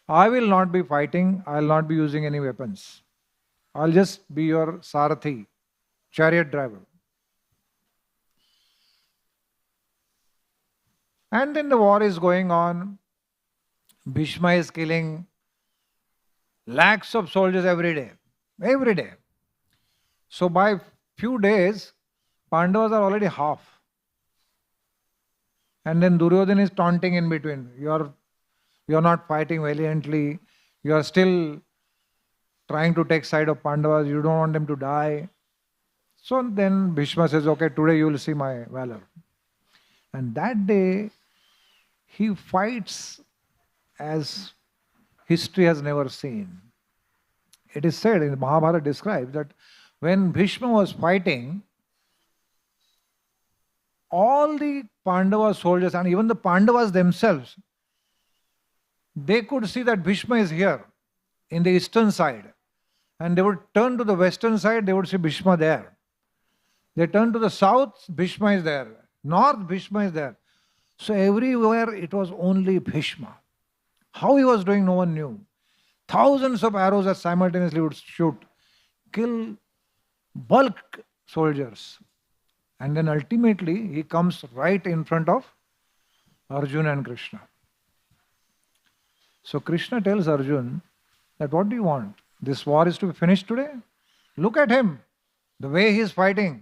I will not be fighting, I will not be using any weapons. I'll just be your Sarathi, chariot driver. And then the war is going on. Bhishma is killing lakhs of soldiers every day. Every day. So by few days, Pandavas are already half. And then Duryodhana is taunting in between. You're not fighting valiantly. You are still trying to take side of Pandavas. You don't want them to die. So then Bhishma says, okay, today you will see my valor. And that day, he fights as history has never seen. It is said in Mahabharata describes that when Bhishma was fighting, all the Pandava soldiers and even the Pandavas themselves, they could see that Bhishma is here in the eastern side. And they would turn to the western side, they would see Bhishma there. They turn to the south, Bhishma is there. North, Bhishma is there. So everywhere it was only Bhishma. How he was doing, no one knew. Thousands of arrows that simultaneously would shoot, kill bulk soldiers. And then ultimately he comes right in front of Arjuna and Krishna. So Krishna tells Arjuna that what do you want? This war is to be finished today? Look at him, the way he is fighting.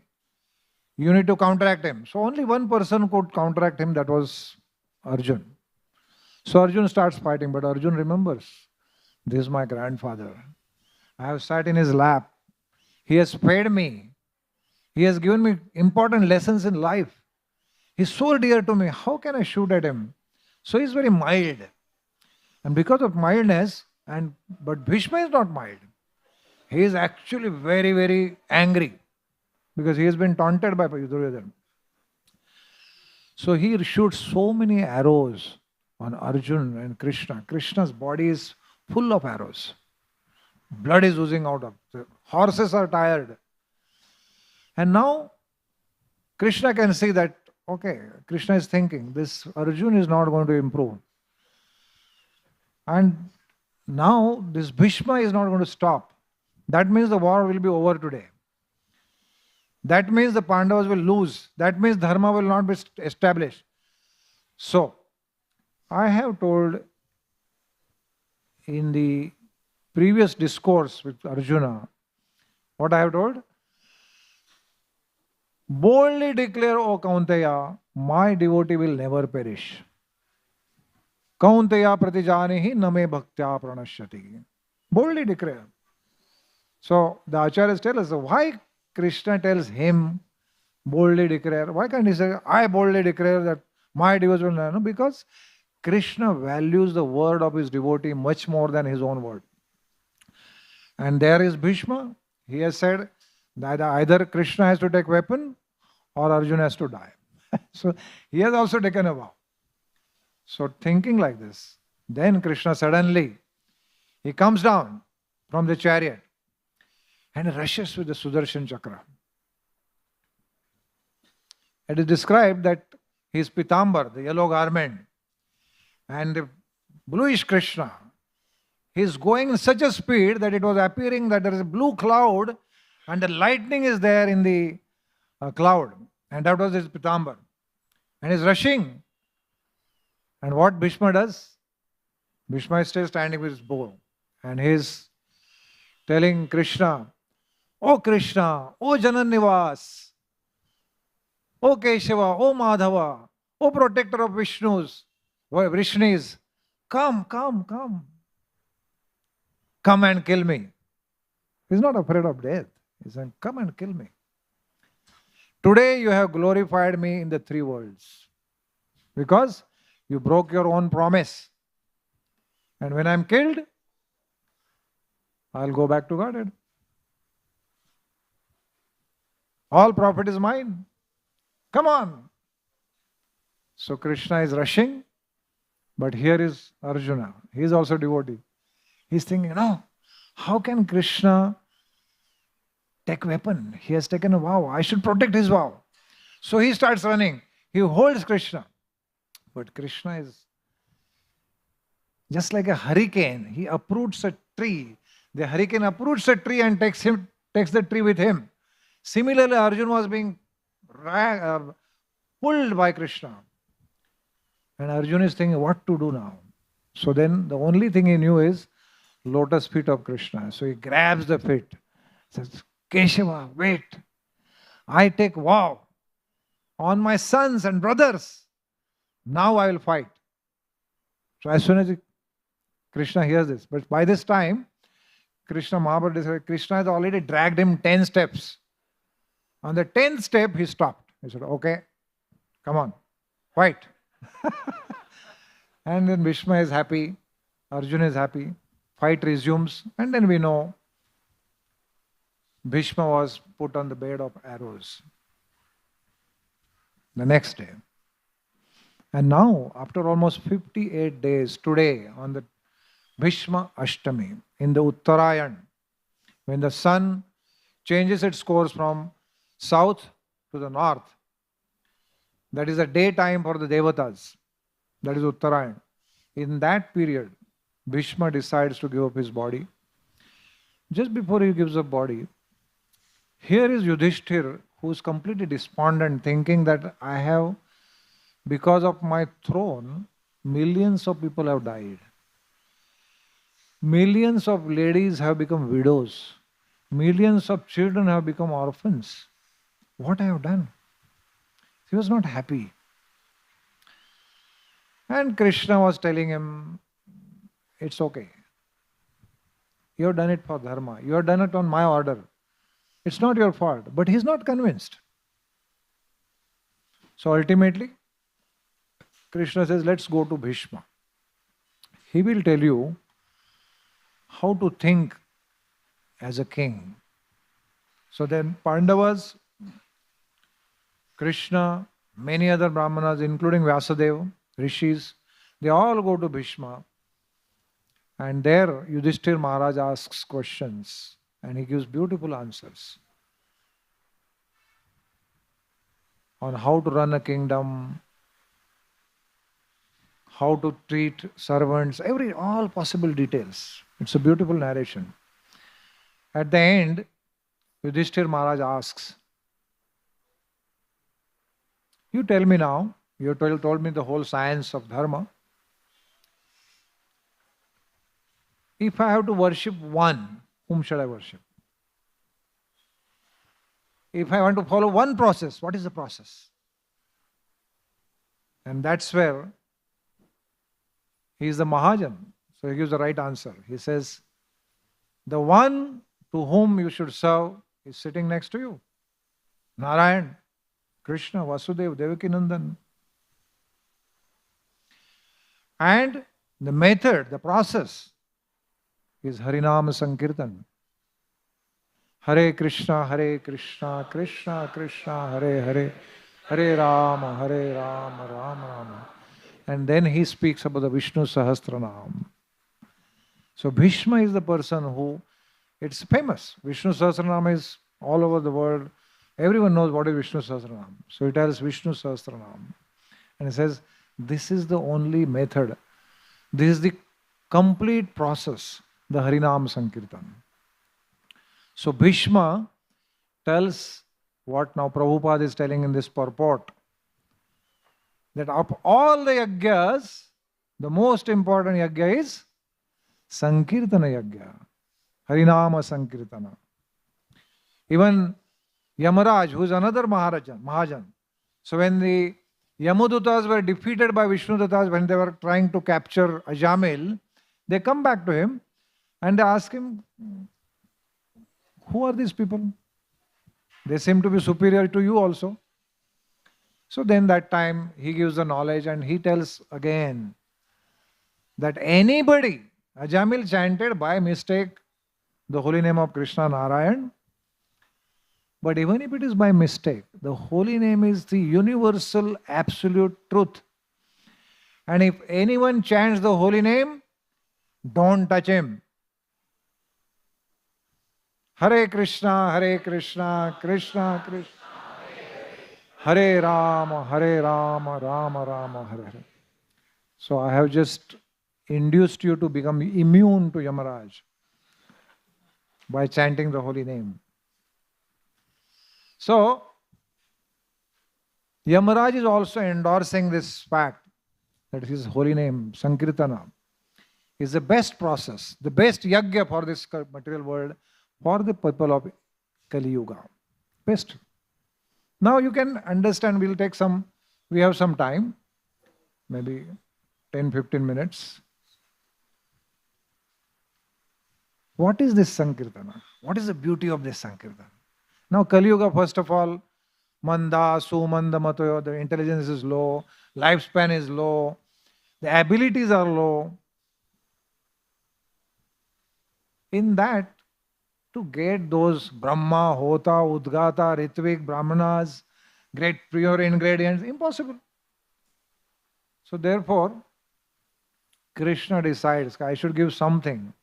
You need to counteract him. So only one person could counteract him, that was Arjuna. So Arjuna starts fighting, but Arjuna remembers, this is my grandfather. I have sat in his lap. He has fed me. He has given me important lessons in life. He's so dear to me. How can I shoot at him? So he's very mild. And because of mildness, but Bhishma is not mild. He is actually very, very angry because he has been taunted by Duryodhana. So he shoots so many arrows on Arjuna and Krishna. Krishna's body is full of arrows. Blood is oozing out of the horses are tired. And now Krishna can see that, okay, Krishna is thinking, this Arjuna is not going to improve. And now this Bhishma is not going to stop. That means the war will be over today. That means the Pandavas will lose. That means Dharma will not be established. So, I have told in the previous discourse with Arjuna, what I have told? Boldly declare, O Kaunteya, my devotee will never perish. Kaunteya pratijanihi name bhaktya pranashyati. Boldly declare. So the acharyas tell us why Krishna tells him boldly declare. Why can't he say, I boldly declare that my devotee will never? No, because Krishna values the word of his devotee much more than his own word. And there is Bhishma. He has said that either Krishna has to take weapon or Arjuna has to die. So he has also taken a vow. So thinking like this, then Krishna suddenly, he comes down from the chariot and rushes with the Sudarshan Chakra. It is described that his pitambar, the yellow garment, and the bluish Krishna, he is going in such a speed that it was appearing that there is a blue cloud and the lightning is there in the cloud. And that was his pitambar. And he is rushing. And what Bhishma does? Bhishma is still standing with his bow. And he is telling Krishna, O Krishna, O Janannivas, O Keshava, O Madhava, O protector of Vishnu's, Vrishnis, come, come, come. Come and kill me. He is not afraid of death. He is saying, come and kill me. Today you have glorified me in the three worlds. Because you broke your own promise. And when I am killed, I will go back to Godhead. All profit is mine. Come on. So Krishna is rushing, but here is Arjuna. He is also devotee. He is thinking, how can Krishna take weapon. He has taken a vow. I should protect his vow. So he starts running. He holds Krishna. But Krishna is just like a hurricane. He uproots a tree. The hurricane uproots a tree and takes the tree with him. Similarly, Arjuna was being pulled by Krishna. And Arjuna is thinking, what to do now? So then the only thing he knew is lotus feet of Krishna. So he grabs the feet. Says, Keshava, wait. I take vow on my sons and brothers. Now I will fight. So as soon as Krishna hears this, but by this time, Mahabharata decided Krishna has already dragged him 10 steps. On the 10th step, he stopped. He said, okay, come on, fight. And then Bhishma is happy, Arjuna is happy, fight resumes, and then we know Bhishma was put on the bed of arrows the next day. And now, after almost 58 days, today, on the Bhishma Ashtami, in the Uttarayan, when the sun changes its course from south to the north, that is a daytime for the Devatas. That is Uttarayan. In that period, Bhishma decides to give up his body. Just before he gives up body, here is Yudhishthir, who is completely despondent, thinking that I have, because of my throne, millions of people have died. Millions of ladies have become widows. Millions of children have become orphans. What I have done? He was not happy. And Krishna was telling him, it's okay. You have done it for dharma. You have done it on my order. It's not your fault. But he's not convinced. So ultimately, Krishna says, let's go to Bhishma. He will tell you how to think as a king. So then Pandavas, Krishna, many other Brahmanas, including Vyasadeva, Rishis, they all go to Bhishma. And there Yudhishthir Maharaj asks questions and he gives beautiful answers on how to run a kingdom, how to treat servants, all possible details. It's a beautiful narration. At the end, Yudhishthir Maharaj asks, you tell me now, you told me the whole science of dharma. If I have to worship one, whom should I worship? If I want to follow one process, what is the process? And that's where he is the Mahajan. So he gives the right answer. He says, the one to whom you should serve is sitting next to you. Narayan, Krishna, Vasudeva, Devaki Nandan. And the method, the process is Harinama Sankirtan. Hare Krishna, Krishna Krishna, Hare Hare, Hare Rama, Rama Rama. And then he speaks about the Vishnu Sahasranam. So Bhishma is the person who, it's famous. Vishnu Sahasranam is all over the world. Everyone knows what is Vishnu Sahasranam. So he tells Vishnu Sahasranam. And he says, this is the only method. This is the complete process, the Harinam Sankirtan. So Bhishma tells what now Prabhupada is telling in this purport, that of all the yajnas, the most important yajna is Sankirtana yajna, Harinama Sankirtana. Even Yamaraj, who is another Mahajan. So when the Yamudutas were defeated by Vishnudutas, when they were trying to capture Ajamil, they come back to him and they ask him, who are these people? They seem to be superior to you also. So then that time he gives the knowledge and he tells again that anybody, Ajamil chanted by mistake the holy name of Krishna Narayan, but even if it is by mistake, the holy name is the universal absolute truth. And if anyone chants the holy name, don't touch him. Hare Krishna, Krishna Krishna, Hare Rama, Rama Rama, Hare Hare. So I have just induced you to become immune to Yamaraj by chanting the holy name. So, Yamaraj is also endorsing this fact that his holy name, Sankirtana, is the best process, the best yajna for this material world, for the people of Kali Yuga. Best. Now you can understand, we have some time, maybe 10-15 minutes. What is this Sankirtana? What is the beauty of this Sankirtana? Now Kali Yuga, first of all, Manda, Sumanda Matoyo, the intelligence is low, lifespan is low, the abilities are low. In that, to get those Brahma, Hota, Udgata, Ritvik, Brahmanas, great pure ingredients, impossible. So therefore, Krishna decides, I should give something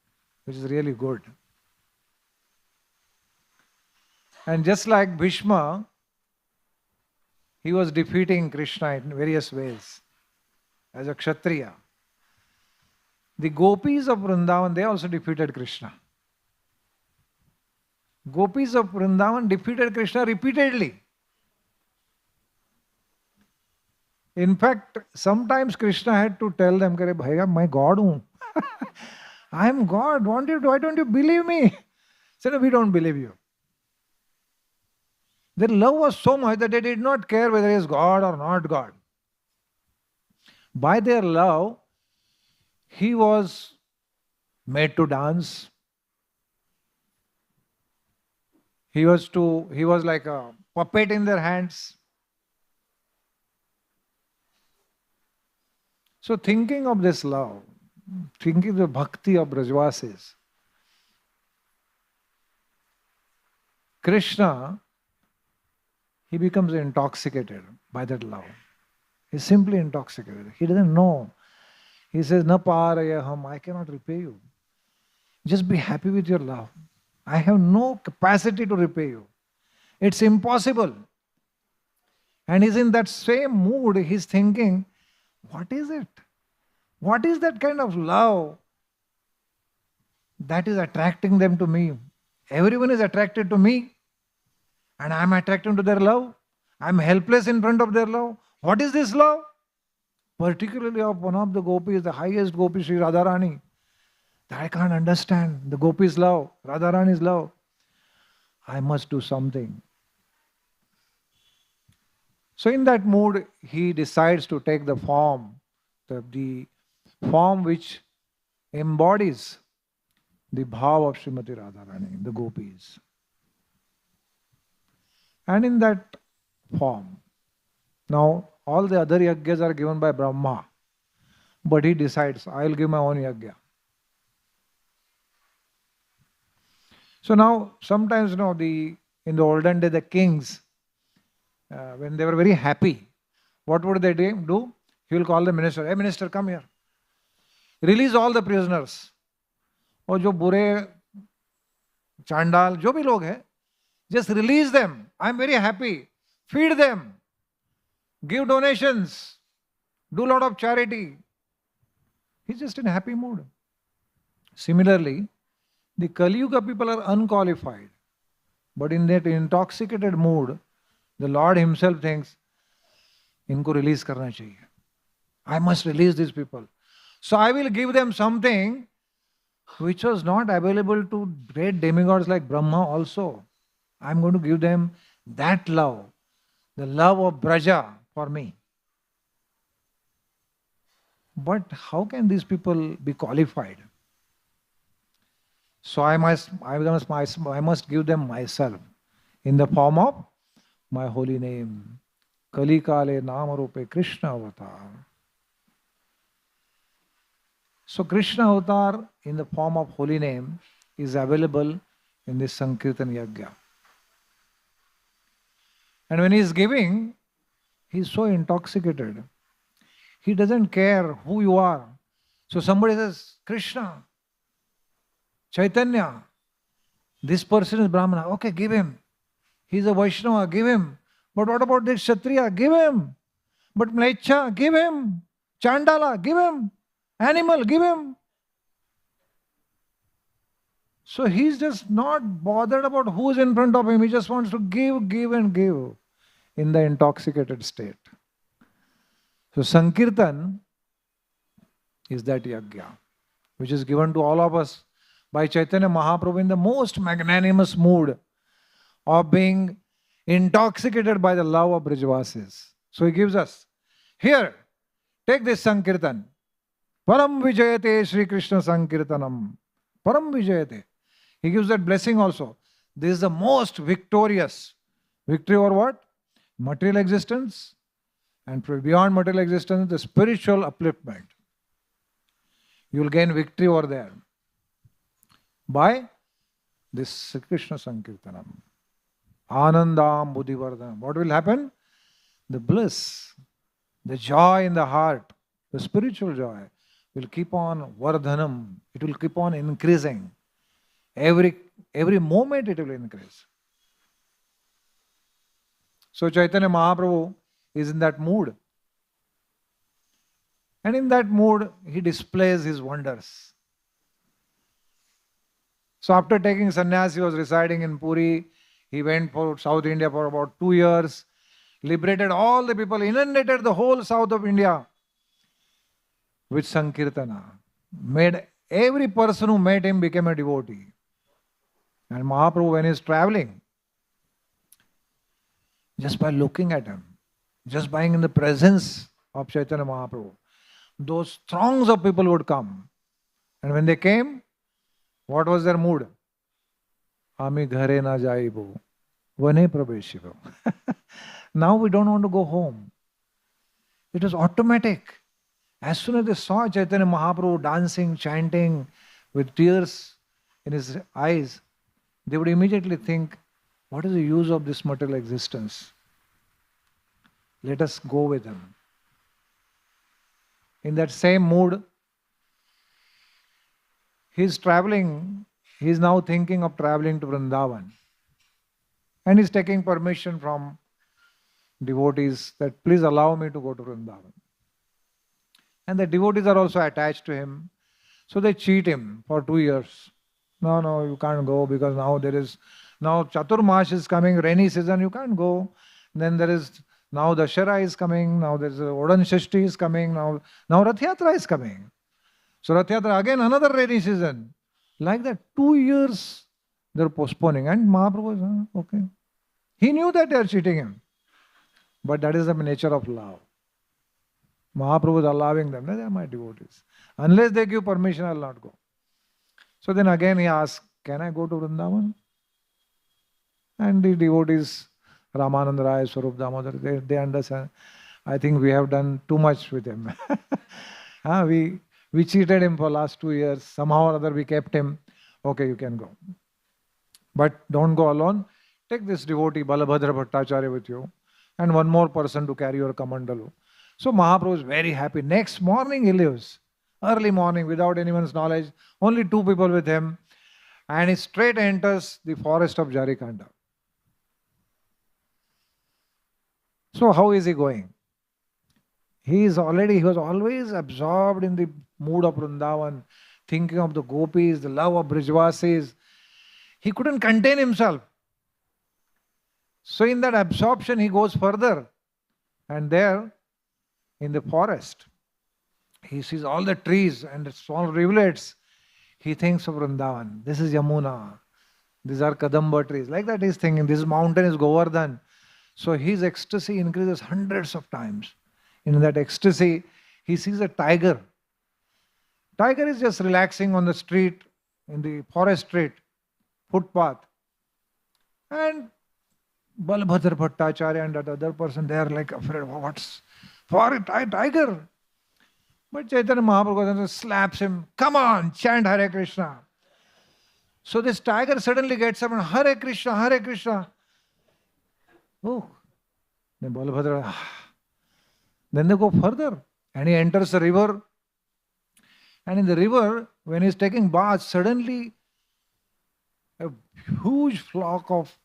which is really good. And just like Bhishma, he was defeating Krishna in various ways as a Kshatriya. The gopis of Vrindavan, they also defeated Krishna. Gopis of Vrindavan defeated Krishna repeatedly. In fact, sometimes Krishna had to tell them, Bhaiya, my God hu. I am God. Why don't you believe me? Said, no, we don't believe you. Their love was so much that they did not care whether he is God or not God. By their love, he was made to dance. He was like a puppet in their hands. So thinking of this love, thinking of the bhakti of Brajvasis, Krishna, he becomes intoxicated by that love. He's simply intoxicated. He doesn't know. He says, Na parayaham, I cannot repay you. Just be happy with your love. I have no capacity to repay you. It's impossible. And he's in that same mood. He's thinking, what is it? What is that kind of love that is attracting them to me? Everyone is attracted to me, and I'm attracted to their love. I'm helpless in front of their love. What is this love? Particularly of one of the gopis, the highest gopi, Sri Radharani. That I can't understand. The gopis' love, Radharani's love. I must do something. So in that mood, he decides to take the form which embodies the bhav of Srimati Radharani, the gopis. And in that form, now all the other yajnas are given by Brahma, but he decides, I will give my own yajna. So now, sometimes, in the olden days, the kings, when they were very happy, what would they do? He will call the minister, hey minister, come here. Release all the prisoners. और जो बुरे चांडाल जो भी लोग हैं, just release them. I am very happy. Feed them. Give donations. Do a lot of charity. He's just in a happy mood. Similarly, the Kali Yuga people are unqualified. But in that intoxicated mood, the Lord himself thinks, इनको release करना चाहिए. I must release these people. So I will give them something which was not available to great demigods like Brahma also. I am going to give them that love, the love of Braja for me. But how can these people be qualified? So I must give them myself in the form of my holy name. Kali Kale Nama Rupe Krishna Avatar. So Krishna Avatar in the form of holy name is available in this Sankirtan Yajna. And when he is giving, he is so intoxicated. He doesn't care who you are. So somebody says, Krishna, Chaitanya, This person is Brahmana. Okay, give him. He's a Vaishnava, give him. But what about this Kshatriya? Give him. But Mlecha, give him. Chandala, give him. Animal, give him. So he's just not bothered about who's in front of him. He just wants to give, give and give in the intoxicated state. So Sankirtan is that Yajya, which is given to all of us by Chaitanya Mahaprabhu in the most magnanimous mood of being intoxicated by the love of Brijvasis. So he gives us, here, take this Sankirtan. Param Vijayate Sri Krishna Sankirtanam. Param Vijayate. He gives that blessing also. This is the most victorious. Victory over what? Material existence, and beyond material existence, the spiritual upliftment. You will gain victory over there by this Krishna Sankirtanam. Anandam Buddhivardhanam. What will happen? The bliss, the joy in the heart, the spiritual joy will keep on vardhanam. It will keep on increasing. Every moment it will increase. So Chaitanya Mahaprabhu is in that mood. And in that mood, he displays his wonders. So after taking sannyas, he was residing in Puri. He went for South India for about 2 years, liberated all the people, inundated the whole south of India with Sankirtana. Made every person who met him became a devotee. And Mahaprabhu, when he is traveling, just by looking at him, just being in the presence of Chaitanya Mahaprabhu, those throngs of people would come. And when they came, what was their mood? Ami ghare na jaibo, vane prabeshivo. Now we don't want to go home. It was automatic. As soon as they saw Chaitanya Mahaprabhu dancing, chanting, with tears in his eyes, they would immediately think, what is the use of this material existence? Let us go with him. In that same mood, he is traveling. He is now thinking of traveling to Vrindavan. And he is taking permission from devotees that please allow me to go to Vrindavan. And the devotees are also attached to him. So they cheat him for 2 years. No, you can't go because now Chaturmash is coming, rainy season, you can't go. Then now Dashara is coming, now there's Odan Shashti is coming, now Rath Yatra is coming. So Rath Yatra again another rainy season. Like that, 2 years they're postponing. And Mahaprabhu is, okay. He knew that they are cheating him. But that is the nature of love. Mahaprabhu is allowing them. They are my devotees. Unless they give permission, I will not go. So then again he asked, can I go to Vrindavan? And the devotees, Ramananda Rai, Swarup Damodar, they understand. I think we have done too much with him. We cheated him for last 2 years. Somehow or other we kept him. Okay, you can go. But don't go alone. Take this devotee, Balabhadra Bhattacharya, with you. And one more person to carry your kamandalu. So Mahaprabhu is very happy. Next morning he leaves. Early morning, without anyone's knowledge. Only 2 people with him. And he straight enters the forest of Jarikanda. So how is he going? He was always absorbed in the mood of Vrindavan, thinking of the gopis, the love of Brijvasis. He couldn't contain himself. So in that absorption, he goes further. And there, in the forest, he sees all the trees and small rivulets. He thinks of Vrindavan. This is Yamuna. These are Kadamba trees. Like that he's thinking. This mountain is Govardhan. So his ecstasy increases hundreds of times. In that ecstasy, he sees a tiger. Tiger is just relaxing on the street, in the forest street, footpath. And Balabhadra Bhattacharya and that other person, they are like afraid, what's for a tiger? But Chaitanya Mahaprabhu slaps him, come on, chant Hare Krishna. So this tiger suddenly gets up and Hare Krishna, Hare Krishna. Oh, then Balabhadra, then they go further and he enters the river. And in the river, when he is taking bath, suddenly a huge flock of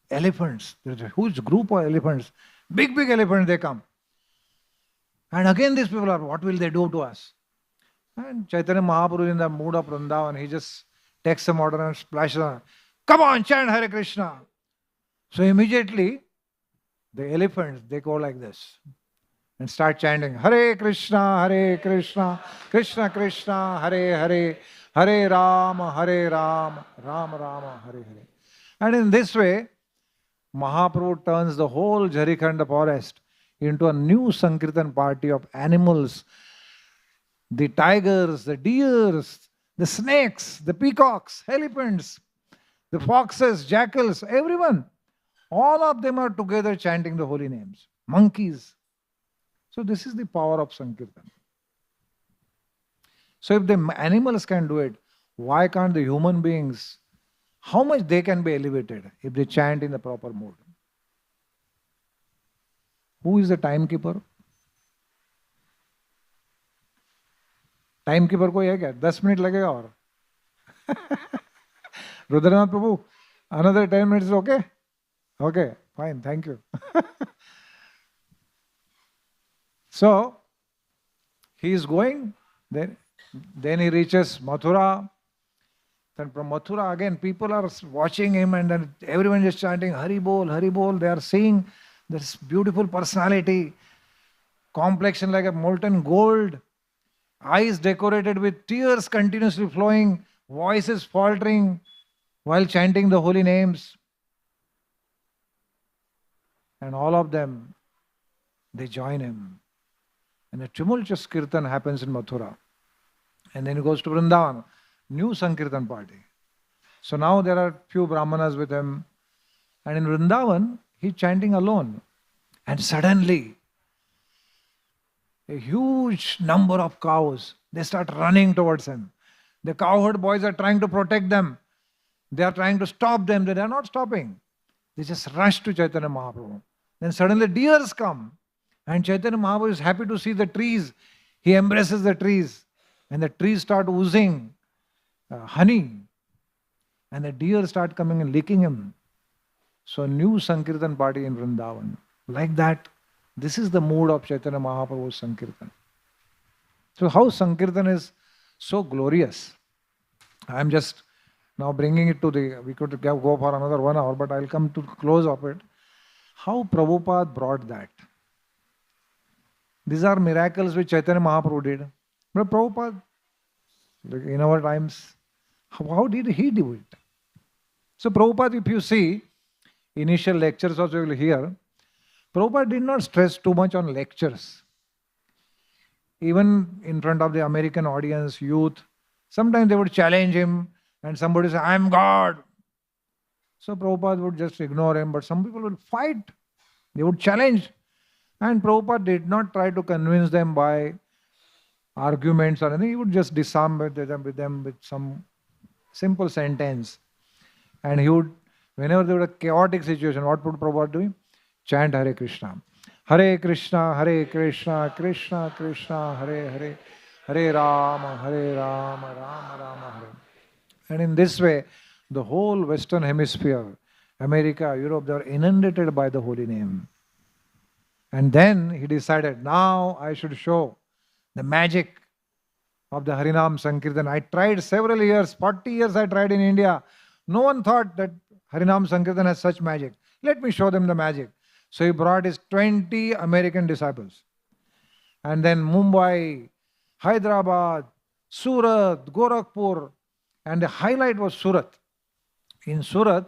elephants. There's a huge group of elephants. Big, big elephants, they come. And again these people are, what will they do to us? And Chaitanya Mahaprabhu, in the mood of Vrindavan, he just takes some water and splashes on. Come on, chant Hare Krishna. So immediately, the elephants, they go like this and start chanting Hare Krishna, Krishna Krishna, Hare Hare, Hare Rama, Rama Rama, Hare Hare. And in this way, Mahaprabhu turns the whole Jharikhanda forest into a new Sankirtan party of animals. The tigers, the deers, the snakes, the peacocks, elephants, the foxes, jackals, everyone. All of them are together chanting the holy names. Monkeys. So this is the power of Sankirtan. So if the animals can do it, why can't the human beings, how much they can be elevated if they chant in the proper mode? Who is the timekeeper? Timekeeper कोई है क्या? 10 minute लगेगा और रुद्रनाथ प्रभु, another 10 minutes is okay? Okay, fine, thank you. So, he is going, then he reaches Mathura. Then from Mathura again, people are watching him and then everyone is chanting Hari Bol, Hari Bol. They are seeing this beautiful personality, complexion like a molten gold, eyes decorated with tears continuously flowing, voices faltering while chanting the holy names. And all of them, they join him. And a tumultuous kirtan happens in Mathura. And then he goes to Vrindavan, new Sankirtan party. So now there are few Brahmanas with him. And in Vrindavan, he's chanting alone. And suddenly, a huge number of cows, they start running towards him. The cowherd boys are trying to protect them. They are trying to stop them. They are not stopping. They just rush to Chaitanya Mahaprabhu. Then suddenly deers come. And Chaitanya Mahaprabhu is happy to see the trees. He embraces the trees. And the trees start oozing honey. And the deer start coming and licking him. So new Sankirtan party in Vrindavan. Like that, this is the mood of Chaitanya Mahaprabhu's Sankirtan. So how Sankirtan is so glorious. I am just now bringing it to we could go for another 1 hour, but I'll come to close of it. How Prabhupada brought that. These are miracles which Chaitanya Mahaprabhu did. But Prabhupada, in our times, how did he do it? So Prabhupada, if you see, initial lectures also you will hear, Prabhupada did not stress too much on lectures. Even in front of the American audience, youth, sometimes they would challenge him and somebody say, I am God. So Prabhupada would just ignore him, but some people would fight. They would challenge. And Prabhupada did not try to convince them by arguments or anything. He would just disarm them with some simple sentence. And he would, whenever there was a chaotic situation, what would Prabhupada do? Chant Hare Krishna. Hare Krishna, Krishna Krishna, Hare Hare, Hare Rama, Rama Rama, Hare. And in this way, the whole Western Hemisphere, America, Europe, they were inundated by the holy name. And then he decided, now I should show the magic of the Harinam Sankirtan. I tried several years, 40 years I tried in India. No one thought that Harinam Sankirtan has such magic. Let me show them the magic. So he brought his 20 American disciples. And then Mumbai, Hyderabad, Surat, Gorakhpur. And the highlight was Surat. In Surat,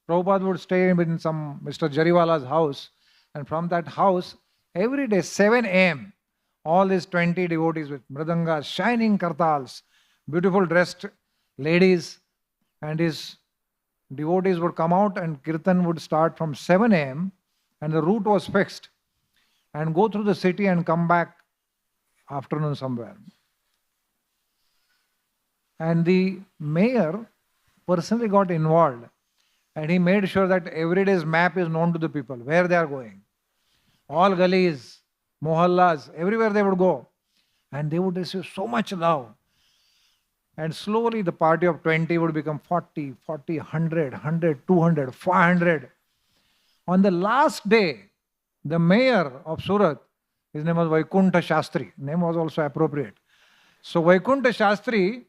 Prabhupada would stay in some Mr. Jariwala's house. And from that house, every day, 7 a.m., all these 20 devotees with mridangas, shining kartals, beautiful dressed ladies, and his devotees would come out and kirtan would start from 7 a.m. and the route was fixed and go through the city and come back afternoon somewhere. And the mayor personally got involved and he made sure that every day's map is known to the people, where they are going. All gullies, mohallas, everywhere they would go. And they would receive so much love. And slowly the party of 20 would become 40, 40, 100, 100, 200, 500. On the last day, the mayor of Surat, his name was Vaikunta Shastri, name was also appropriate. So Vaikunta Shastri,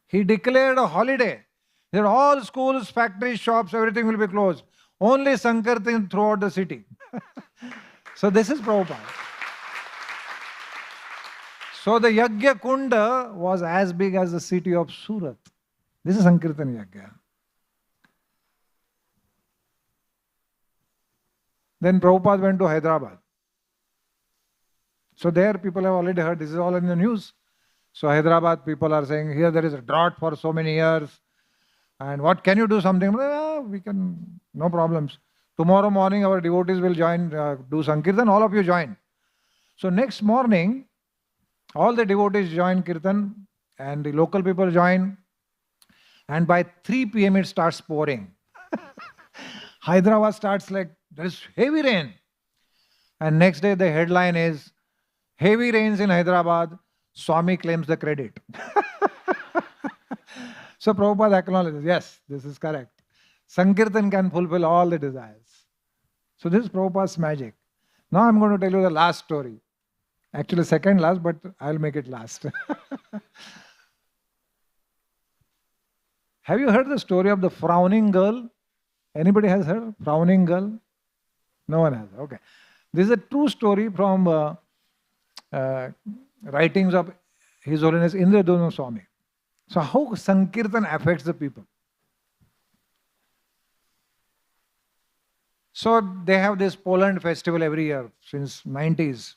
he declared a holiday. He said all schools, factories, shops, everything will be closed. Only Sankirtan throughout the city. So this is Prabhupada. So the Yajya Kunda was as big as the city of Surat. This is Sankirtan Yajya. Then Prabhupada went to Hyderabad. So there people have already heard, this is all in the news. So Hyderabad people are saying, here there is a drought for so many years. And what can you do something? We can, no problems. Tomorrow morning our devotees will join, do Sankirtan, all of you join. So next morning, all the devotees join Kirtan and the local people join. And by 3 p.m. it starts pouring. Hyderabad starts like, there is heavy rain. And next day the headline is, heavy rains in Hyderabad, Swami claims the credit. So Prabhupada acknowledges, yes, this is correct. Sankirtan can fulfill all the desires. So this is Prabhupada's magic. Now I'm going to tell you the last story. Actually second last, but I'll make it last. Have you heard the story of the frowning girl? Anybody has heard? Frowning girl? No one has. Okay. This is a true story from writings of His Holiness Indradona Swami. So how Sankirtan affects the people? So they have this Poland festival every year since 90s.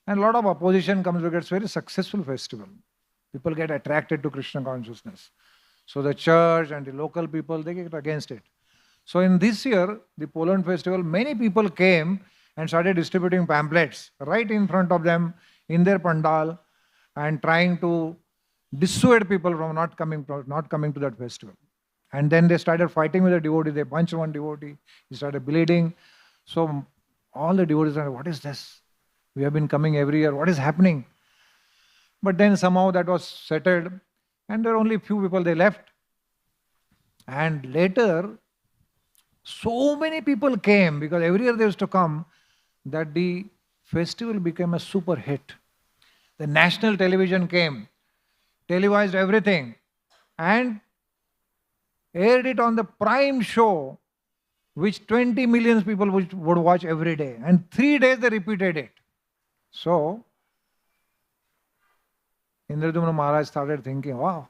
And a lot of opposition comes because it's a very successful festival. People get attracted to Krishna consciousness. So the church and the local people, they get against it. So in this year, the Poland festival, many people came and started distributing pamphlets right in front of them in their pandal and trying to dissuade people from not coming to that festival. And then they started fighting with the devotee. They punched one devotee. He started bleeding. So all the devotees said, what is this? We have been coming every year. What is happening? But then somehow that was settled. And there were only few people they left. And later, so many people came because every year they used to come that the festival became a super hit. The national television came, televised everything, and aired it on the prime show, which 20 million people would watch every day. And 3 days they repeated it. So, Indradumna Maharaj started thinking, wow,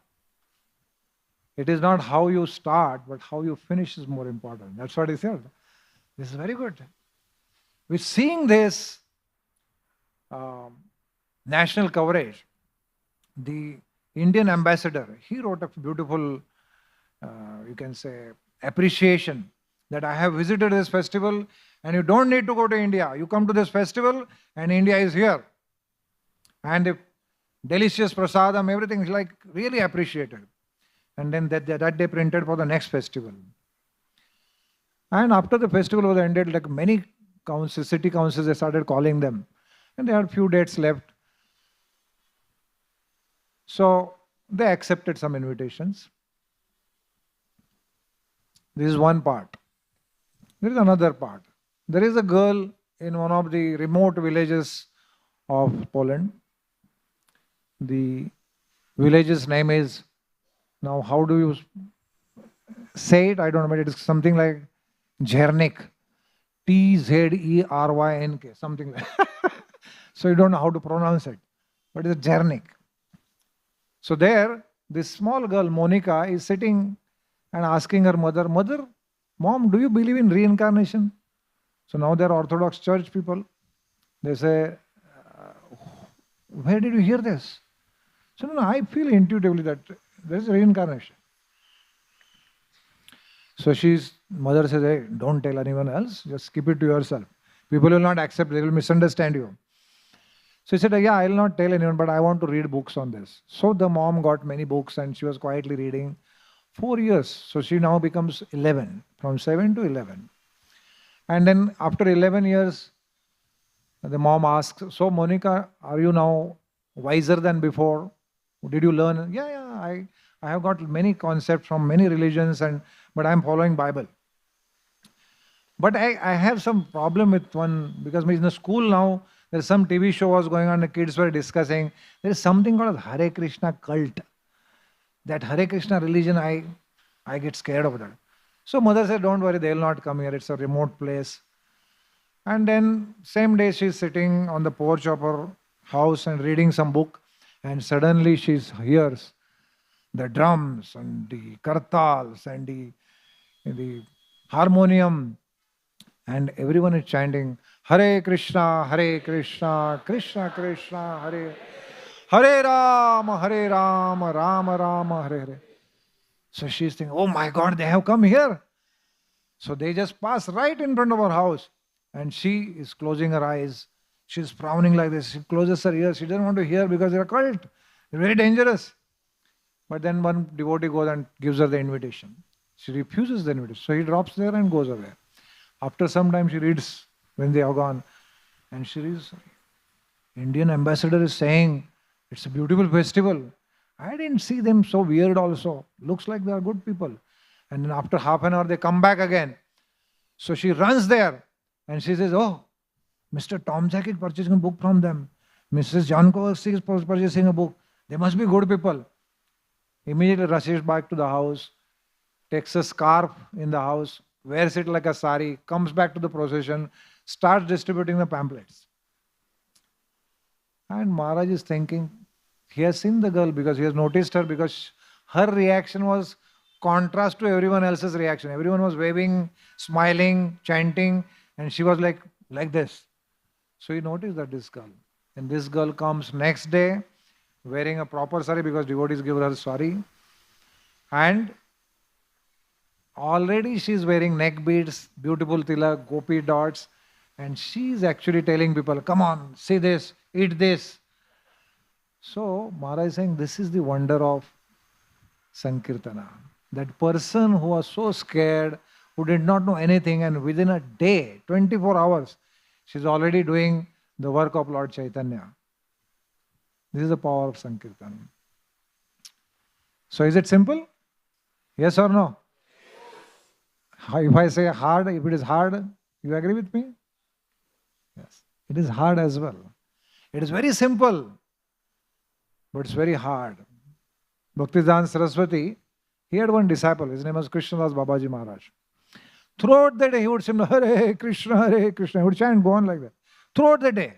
it is not how you start, but how you finish is more important. That's what he said. This is very good. With seeing this national coverage, the Indian ambassador, he wrote a beautiful, you can say, appreciation that I have visited this festival and you don't need to go to India. You come to this festival and India is here. And the delicious prasadam, everything is like really appreciated. And then that day printed for the next festival. And after the festival was ended, like many councils, city councils, they started calling them. And they had few dates left. So they accepted some invitations. This is one part. There is another part. There is a girl in one of the remote villages of Poland. The village's name is, now how do you say it? I don't know, but it is something like Zhernik. Tzerynk, something like that. So you don't know how to pronounce it. But it's Zhernik. So there, this small girl, Monica, is sitting and asking her mother, Mother, Mom, do you believe in reincarnation? So now they're Orthodox church people. They say, where did you hear this? So no, I feel intuitively that there is reincarnation. So mother says, hey, don't tell anyone else, just keep it to yourself. People will not accept, they will misunderstand you. So he said, yeah, I will not tell anyone, but I want to read books on this. So the mom got many books and she was quietly reading 4 years. So she now becomes 11, from 7 to 11. And then after 11 years, the mom asks, so Monica, are you now wiser than before? Did you learn? Yeah, yeah, I have got many concepts from many religions, but I'm following Bible. But I have some problem with one, because in the school now, there's some TV show was going on, the kids were discussing. There is something called Hare Krishna cult. That Hare Krishna religion, I get scared of that. So mother said, don't worry, they'll not come here. It's a remote place. And then same day she's sitting on the porch of her house and reading some book, and suddenly she hears the drums and the kartals and the harmonium, and everyone is chanting Hare Krishna, Krishna Krishna, Hare Rama, Rama Rama, Hare Hare. So she's thinking, oh my God, they have come here. So they just pass right in front of her house, and she is closing her eyes. She's frowning like this. She closes her ears. She doesn't want to hear because they're a cult. They're very dangerous. But then one devotee goes and gives her the invitation. She refuses the invitation. So he drops there and goes away. After some time, she reads when they are gone. And she reads, Indian ambassador is saying, it's a beautiful festival. I didn't see them so weird also. Looks like they are good people. And then after half an hour, they come back again. So she runs there and she says, oh, Mr. Tom Jack is purchasing a book from them. Mrs. Janko is purchasing a book. They must be good people. Immediately rushes back to the house, takes a scarf in the house, wears it like a sari, comes back to the procession, starts distributing the pamphlets. And Maharaj is thinking, he has seen the girl because he has noticed her, because her reaction was contrast to everyone else's reaction. Everyone was waving, smiling, chanting, and she was like this. So he noticed that this girl. And this girl comes next day wearing a proper sari, because devotees give her sari. And already she is wearing neck beads, beautiful tilak, gopi dots. And she is actually telling people, come on, see this, eat this. So Maharaj is saying, this is the wonder of Sankirtana. That person who was so scared, who did not know anything, and within a day, 24 hours, she's already doing the work of Lord Chaitanya. This is the power of Sankirtan. So is it simple? Yes or no? If I say hard, if it is hard, you agree with me? Yes. It is hard as well. It is very simple, but it's very hard. Bhaktivedanta Saraswati, he had one disciple. His name was Krishnadas Babaji Maharaj. Throughout the day, he would sing Hare Krishna, Hare Krishna. He would chant, go on like that. Throughout the day.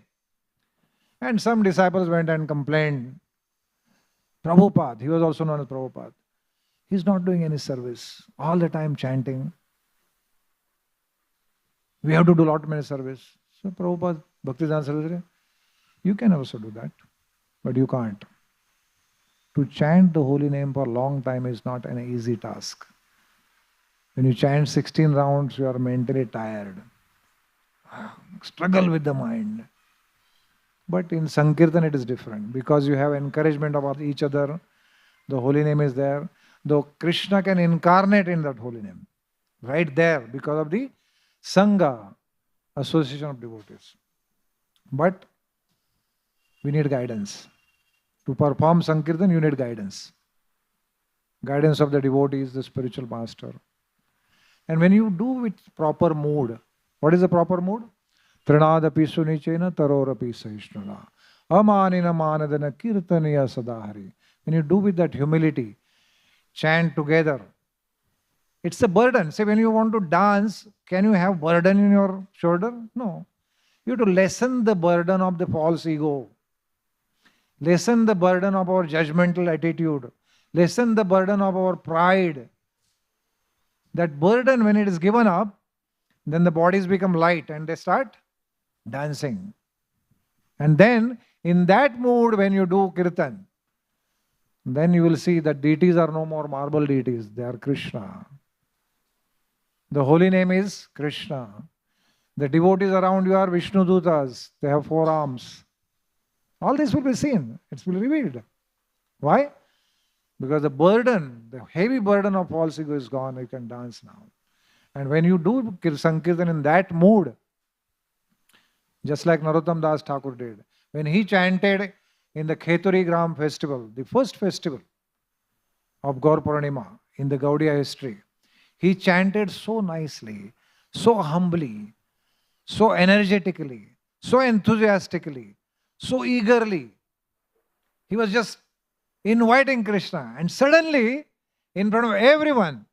And some disciples went and complained. Prabhupada, he was also known as Prabhupada. He's not doing any service. All the time chanting. We have to do a lot many service. So Prabhupada, Bhaktivedanta Saraswati, you can also do that, but you can't. To chant the holy name for a long time is not an easy task. When you chant 16 rounds, you are mentally tired. Struggle with the mind. But in Sankirtan it is different, because you have encouragement about each other. The holy name is there. Though Krishna can incarnate in that holy name. Right there, because of the Sangha, association of devotees. But we need guidance. To perform Sankirtan, you need guidance. Guidance of the devotees, the spiritual master. And when you do with proper mood, what is the proper mood? Trinadapi sunichena tarorapi sahishnuna. Amanina manadana kirtaniya sadahari. When you do with that humility, chant together. It's a burden. Say, when you want to dance, can you have burden in your shoulder? No. You have to lessen the burden of the false ego. Lessen the burden of our judgmental attitude. Lessen the burden of our pride. That burden, when it is given up, then the bodies become light and they start dancing. And then, in that mood, when you do kirtan, then you will see that deities are no more marble deities. They are Krishna. The holy name is Krishna. The devotees around you are Vishnu Dutas. They have 4 arms. All this will be seen. It will be revealed. Why? Because the burden, the heavy burden of false ego is gone. You can dance now. And when you do Sankirtan in that mood, just like Narottam Das Thakur did, when he chanted in the Kheturi Gram festival, the first festival of Gaur Purnima in the Gaudiya history. He chanted so nicely, so humbly, so energetically, so enthusiastically, so eagerly. He was just inviting Krishna, and suddenly, in front of everyone,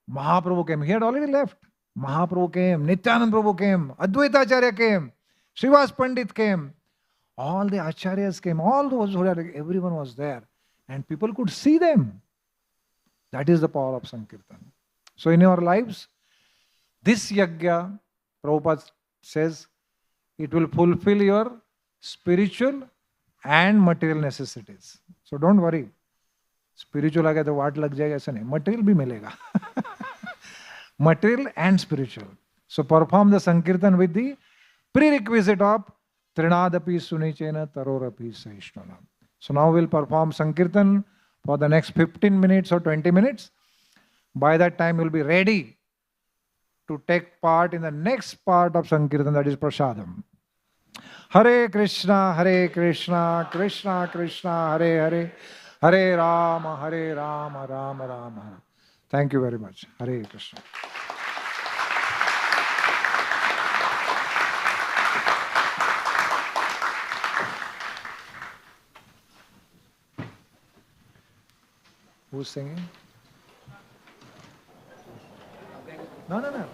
Mahaprabhu came. He had already left. Mahaprabhu came, Nityanand Prabhu came, Advaita Acharya came, Srivas Pandit came. All the acharyas came, all those who had, everyone was there. And people could see them. That is the power of Sankirtan. So in your lives, this Yajya, Prabhupada says, it will fulfill your spiritual and material necessities. So don't worry. Spiritual आ गया तो वाट लग जाएगा ऐसा नहीं. Material भी मिलेगा. Material and spiritual. So perform the Sankirtan with the prerequisite of Trinadapi Sunichena Tarorapi Saishnana. So now we'll perform Sankirtan for the next 15 minutes or 20 minutes. By that time you'll be ready to take part in the next part of Sankirtan, that is Prasadam. Hare Krishna, Krishna Krishna, Hare Hare, Hare Rama, Rama Rama. Thank you very much. Hare Krishna. Who's singing? No.